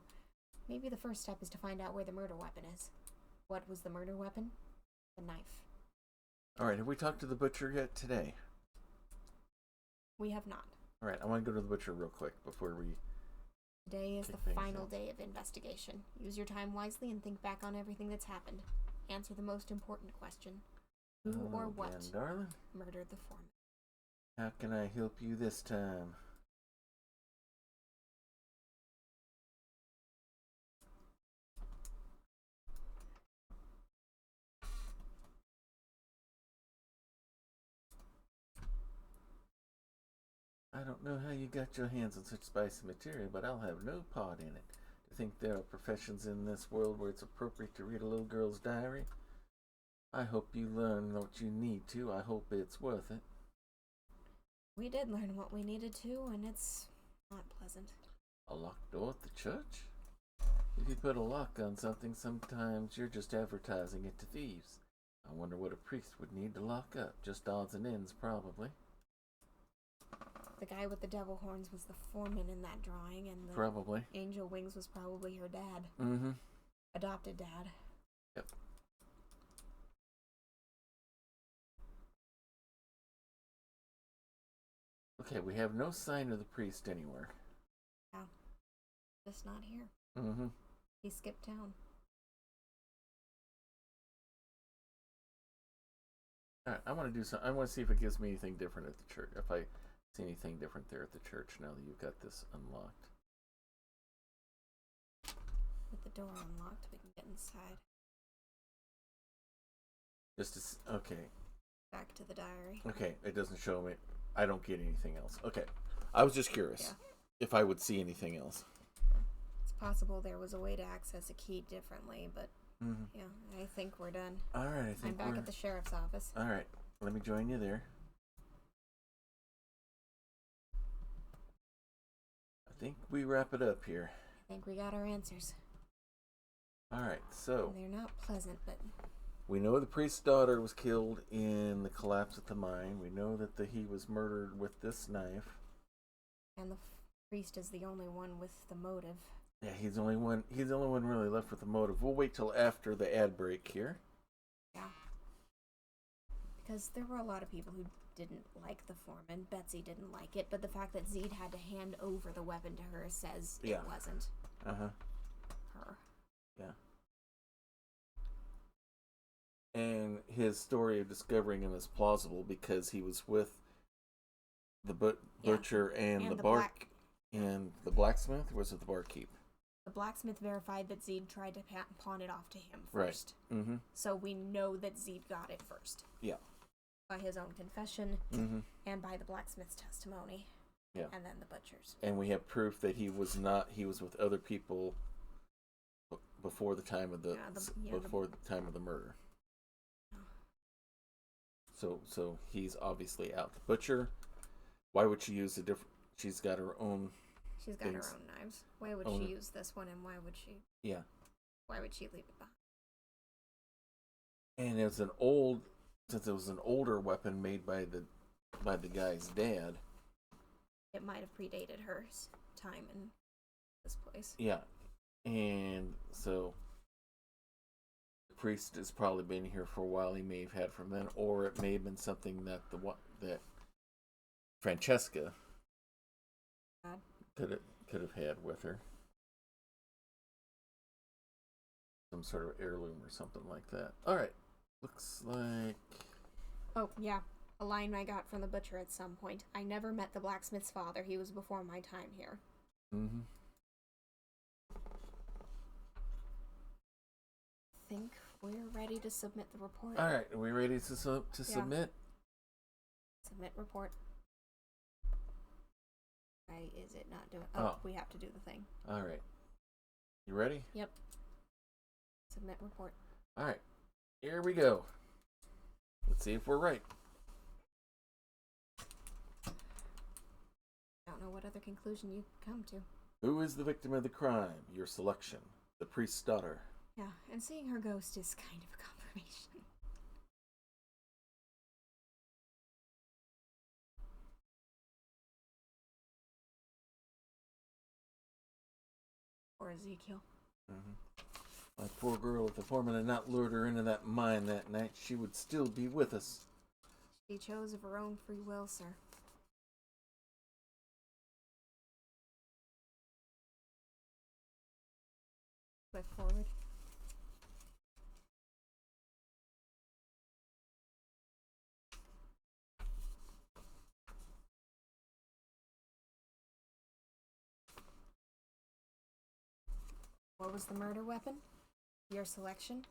Maybe the first step is to find out where the murder weapon is. What was the murder weapon? The knife. Alright, have we talked to the butcher yet today? We have not. Alright, I want to go to the butcher real quick before we... Today is Kick the things final off. day of investigation. Use your time wisely and think back on everything that's happened. Answer the most important question. Who or what again, darling? murdered the foreman? How can I help you this time? don't know how you got your hands on such spicy material, but I'll have no part in it. To think there are professions in this world where it's appropriate to read a little girl's diary? I hope you learn what you need to. I hope it's worth it. We did learn what we needed to, and it's not pleasant. A locked door at the church? If you put a lock on something, sometimes you're just advertising it to thieves. I wonder what a priest would need to lock up. Just odds and ends, probably. The guy with the devil horns was the foreman in that drawing, and the Probably. angel wings was probably her dad. Mm-hmm. Adopted dad. Yep. Okay, we have no sign of the priest anywhere. Yeah. Just not here. Mm-hmm. He skipped town. Alright, I want to do some. I want to see if it gives me anything different at the church. If I see anything different there at the church now that you've got this unlocked. With the door unlocked, we can get inside. Okay. Back to the diary. Okay, it doesn't show me. I don't get anything else. Okay. I was just curious if I would see anything else. It's possible there was a way to access a key differently, but yeah, I think we're done. Alright, I think I'm back at the sheriff's office. Alright, let me join you there. I think we wrap it up here. I think we got our answers. Alright, so They're not pleasant, but we know the priest's daughter was killed in the collapse at the mine. We know that he was murdered with this knife. and the priest is the only one with the motive. Yeah, he's the only one really left with the motive. We'll wait till after the ad break here. Yeah. Because there were a lot of people who didn't like the foreman. Betsy didn't like it, but the fact that Zeed had to hand over the weapon to her says it wasn't her. Yeah. And his story of discovering him is plausible because he was with the butcher and the blacksmith. Or was it the barkeep? The blacksmith verified that Zeed tried to pawn it off to him first. Right. Mm-hmm. So we know that Zeed got it first. Yeah. By his own confession and by the blacksmith's testimony. Yeah. And then the butcher's. And we have proof that he was with other people before the time of the time of the murder. So he's obviously out. The butcher, why would she use a different? She's got her own. She's got her own knives. Why would she use this one, and why would she? Yeah. Why would she leave it behind? And since it was an older weapon made by the guy's dad. It might have predated her time in this place. Yeah, and so the priest has probably been here for a while. He may have had from then, or it may have been something that that Francesca could have had with her, some sort of heirloom or something like that. All right, looks like. Oh yeah, a line I got from the butcher at some point. I never met the blacksmith's father. He was before my time here. Mm-hmm. I think we're ready to submit the report. All right, are we ready to submit? Submit report. Why is it not doing? Oh, we have to do the thing. All right. You ready? Yep. Submit report. All right. Here we go. Let's see if we're right. Don't know what other conclusion you come to. Who is the victim of the crime? Your selection. The priest's daughter. Yeah, and seeing her ghost is kind of a confirmation. Or Ezekiel. My poor girl, if the foreman had not lured her into that mine that night, she would still be with us. She chose of her own free will, sir. Click forward. What was the murder weapon? Your selection?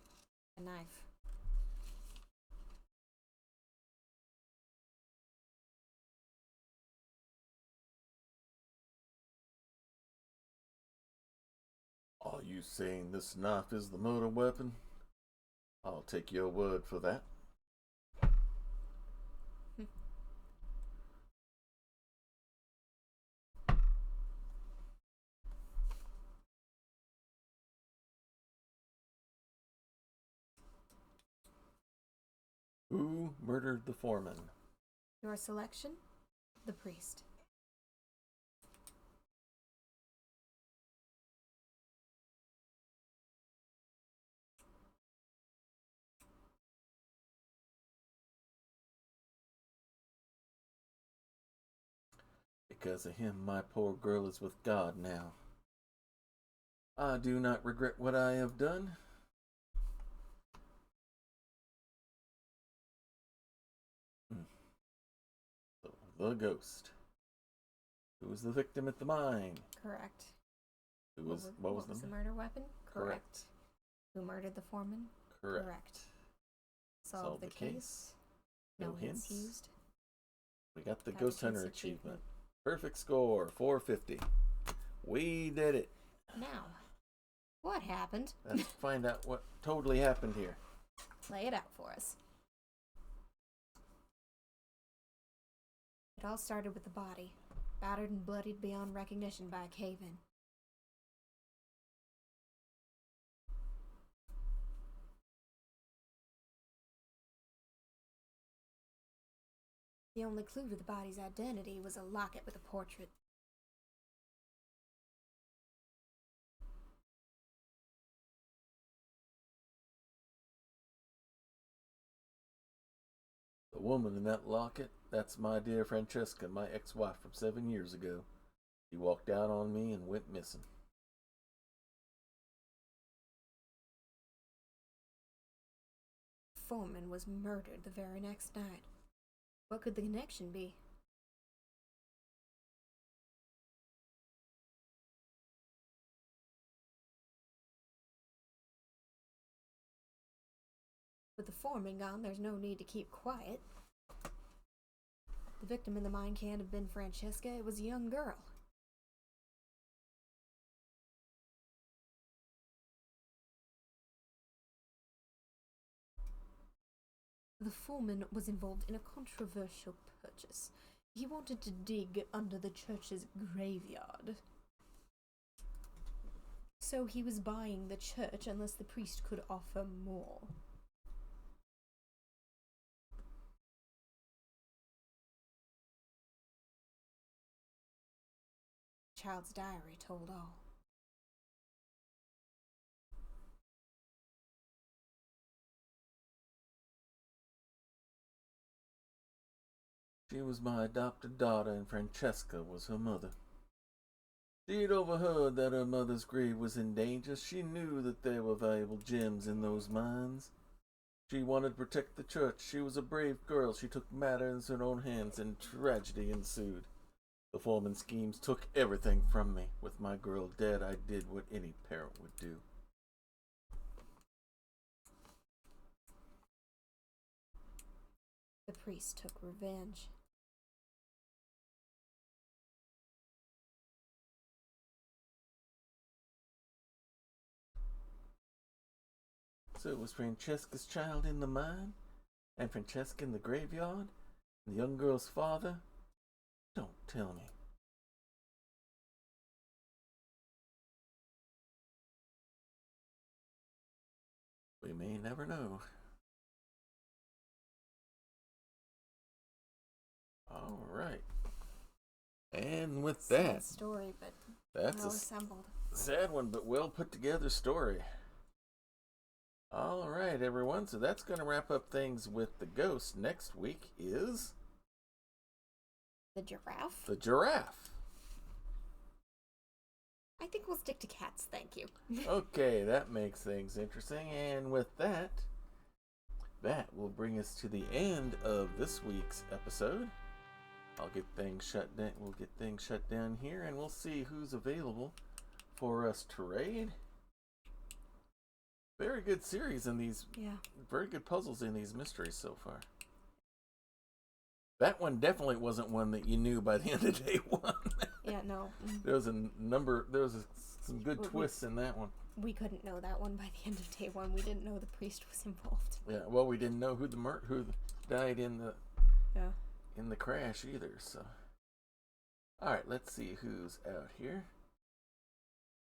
A knife. You saying this knife is the murder weapon? I'll take your word for that. Who murdered the foreman? Your selection? The priest. Because of him, my poor girl is with God now. I do not regret what I have done. So, the ghost. Who was the victim at the mine? Correct. What was the murder weapon? Correct. Who murdered the foreman? Correct. Solve the case. No hints hints. used. We got the Got Ghost the Hunter hints achievement. Perfect score, 450. We did it. Now, what happened? Let's find out what totally happened here. Lay it out for us. It all started with the body, battered and bloodied beyond recognition by a cave-in. The only clue to the body's identity was a locket with a portrait. The woman in that locket, that's my dear Francesca, my ex-wife from 7 years ago. She walked out on me and went missing. Foreman was murdered the very next night. What could the connection be? With the foreman gone, there's no need to keep quiet. The victim in the mine can't have been Francesca, it was a young girl. The foreman was involved in a controversial purchase. He wanted to dig under the church's graveyard. So he was buying the church unless the priest could offer more. The child's diary told all. She was my adopted daughter, and Francesca was her mother. She'd overheard that her mother's grave was in danger. She knew that there were valuable gems in those mines. She wanted to protect the church. She was a brave girl. She took matters in her own hands, and tragedy ensued. The foreman's schemes took everything from me. With my girl dead, I did what any parent would do. The priest took revenge. So it was Francesca's child in the mine, and Francesca in the graveyard, and the young girl's father? Don't tell me. We may never know. All right. And with that, Sad story, but that's well a assembled. sad one, but well put together story. All right, everyone. So that's going to wrap up things with the ghost. Next week is The giraffe? the giraffe. I think we'll stick to cats, thank you. Okay, that makes things interesting. And with that, that will bring us to the end of this week's episode. I'll get things shut down. We'll get things shut down here, and we'll see who's available for us to raid. Very good series in these. Yeah. Very good puzzles in these mysteries so far. That one definitely wasn't one that you knew by the end of day one. Yeah, no. There was a some good twists in that one. We couldn't know that one by the end of day one. We didn't know the priest was involved. Yeah, well, we didn't know who died in the crash either. So, all right, let's see who's out here.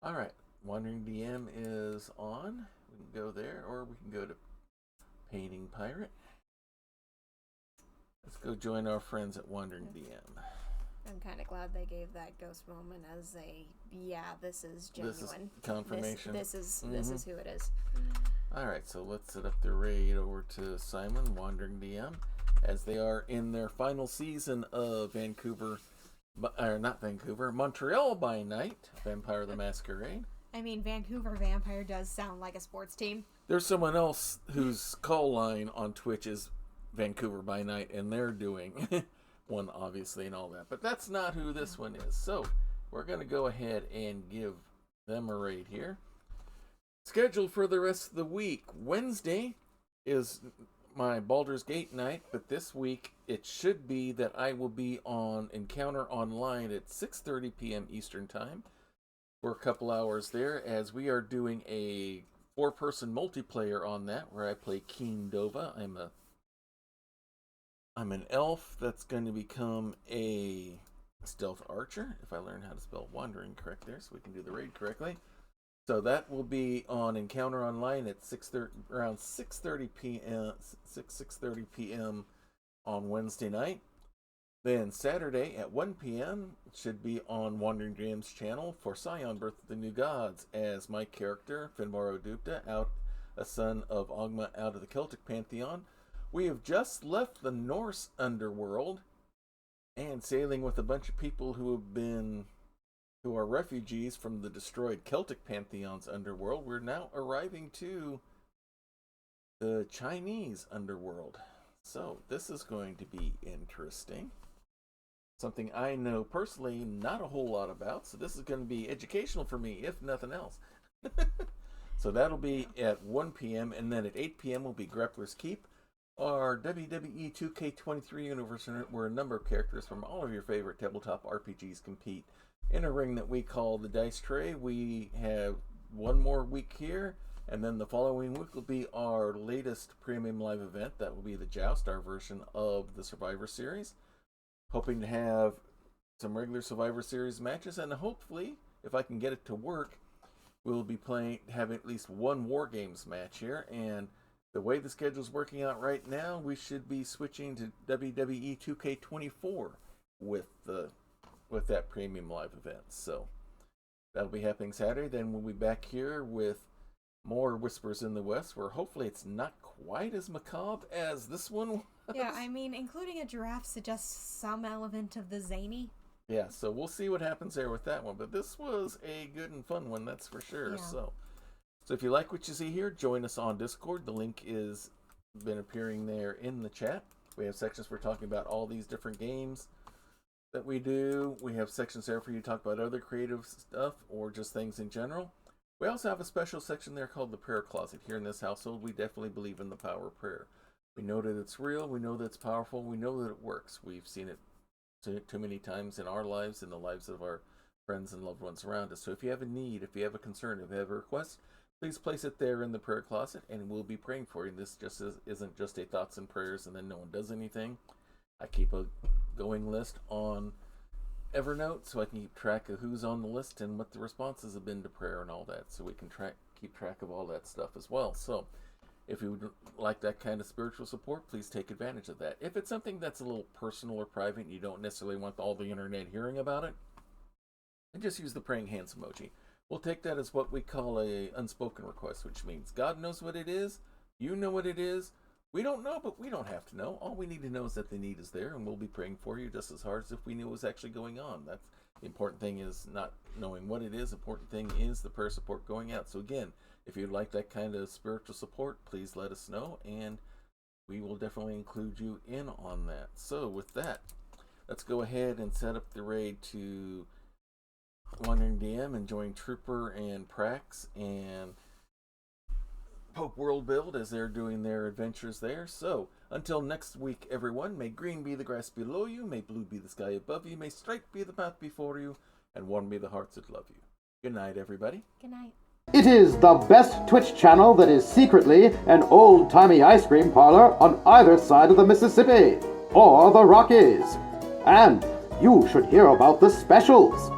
All right, Wandering DM is on. We can go there, or we can go to Painting Pirate. Let's go join our friends at Wandering DM. I'm kind of glad they gave that ghost moment as this is genuine. This is confirmation. This is who it is. All right, so let's set up the raid over to Simon, Wandering DM, as they are in their final season of Montreal by Night, Vampire the Masquerade. I mean, Vancouver Vampire does sound like a sports team. There's someone else whose call line on Twitch is Vancouver by Night, and they're doing one, obviously, and all that. But that's not who this one is. So we're going to go ahead and give them a raid here. Scheduled for the rest of the week. Wednesday is my Baldur's Gate night, but this week it should be that I will be on Encounter Online at 6:30 p.m. Eastern Time for a couple hours there, as we are doing a 4-person multiplayer on that, where I play Keen Dova. I'm an elf that's going to become a stealth archer, if I learn how to spell wandering correct there, so we can do the raid correctly. So that will be on Encounter Online at around 6:30 p.m. on Wednesday night. Then Saturday at 1 p.m. should be on Wandering DM's channel for Scion Birth of the New Gods, as my character, Finbar Odupta, a son of Ogma out of the Celtic pantheon. We have just left the Norse underworld and sailing with a bunch of people who are refugees from the destroyed Celtic pantheon's underworld. We're now arriving to the Chinese underworld. So this is going to be interesting. Something I know personally not a whole lot about, so this is going to be educational for me, if nothing else. So that'll be at 1 p.m. and then at 8 p.m. will be Grappler's Keep, our WWE 2K23 universe, where a number of characters from all of your favorite tabletop RPGs compete in a ring that we call the Dice Tray. We have one more week here, and then the following week will be our latest premium live event. That will be the Joust, our version of the Survivor Series. Hoping to have some regular Survivor Series matches, and hopefully, if I can get it to work, we'll be having at least one War Games match here. And the way the schedule's working out right now, we should be switching to WWE 2K24 with that premium live event. So that'll be happening Saturday. Then we'll be back here with more Whispers in the West, where hopefully it's not quite as macabre as this one was. Yeah, I mean, including a giraffe suggests some element of the zany. Yeah, so we'll see what happens there with that one. But this was a good and fun one, that's for sure. Yeah. So if you like what you see here, join us on Discord. The link is been appearing there in the chat. We have sections for talking about all these different games that we do. We have sections there for you to talk about other creative stuff or just things in general. We also have a special section there called the Prayer Closet. Here in this household, we definitely believe in the power of prayer. We know that it's real. We know that it's powerful. We know that it works. We've seen it too many times in our lives, in the lives of our friends and loved ones around us. So if you have a need, if you have a concern, if you have a request, please place it there in the prayer closet, and we'll be praying for you. This just isn't just a thoughts and prayers and then no one does anything. I keep a going list on Evernote so I can keep track of who's on the list and what the responses have been to prayer and all that, so we can keep track of all that stuff as well. So if you would like that kind of spiritual support, please take advantage of that. If it's something that's a little personal or private and you don't necessarily want all the internet hearing about it, then just use the praying hands emoji. We'll take that as what we call a unspoken request, which means God knows what it is, you know what it is, we don't know, but we don't have to know. All we need to know is that the need is there, and we'll be praying for you just as hard as if we knew what was actually going on. That's the important thing, is not knowing what it is. The important thing is the prayer support going out. So again, if you'd like that kind of spiritual support, please let us know, and we will definitely include you in on that. So with that, let's go ahead and set up the raid to Wandering DM and join Trooper and Prax and Pope World Build as they're doing their adventures there. So until next week, everyone, may green be the grass below you, may blue be the sky above you, may straight be the path before you, and warm be the hearts that love you. Good night, everybody. Good night. It is the best Twitch channel that is secretly an old-timey ice cream parlor on either side of the Mississippi or the Rockies. And you should hear about the specials.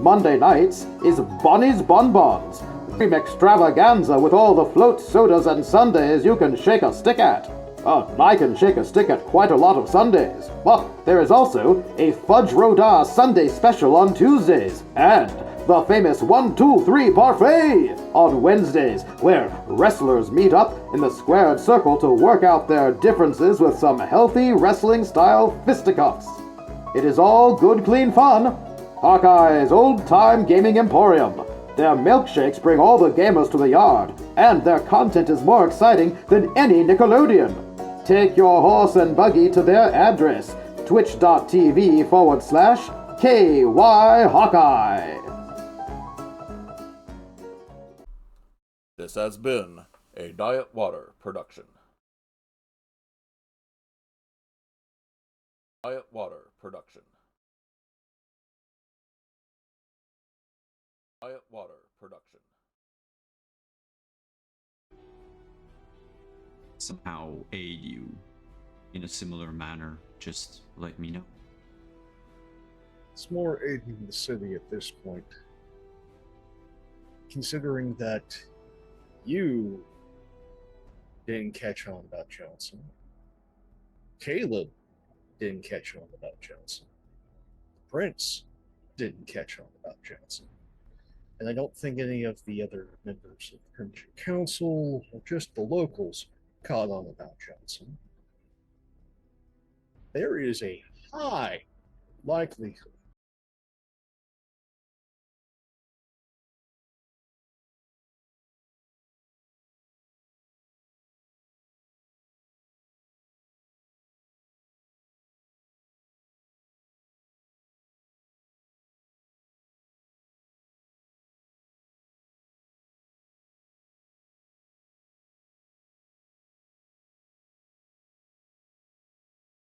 Monday nights is Bonnie's Bonbons, cream extravaganza with all the float sodas and sundaes you can shake a stick at. I can shake a stick at quite a lot of Sundays. But there is also a Fudge Rodin Sunday special on Tuesdays, and the famous 1, 2, 3 parfait on Wednesdays, where wrestlers meet up in the squared circle to work out their differences with some healthy wrestling-style fisticuffs. It is all good, clean fun. Hawkeye's old-time gaming emporium. Their milkshakes bring all the gamers to the yard, and their content is more exciting than any Nickelodeon. Take your horse and buggy to their address, twitch.tv/KY Hawkeye. This has been a Diet Water production. Diet Water production. Diet Water production. Somehow aid you in a similar manner, just let me know. It's more aiding the city at this point, considering that you didn't catch on about Johnson. Caleb didn't catch on about Johnson. Prince didn't catch on about Johnson. And I don't think any of the other members of the Primitive Council, or just the locals, caught on about Johnson. There is a high likelihood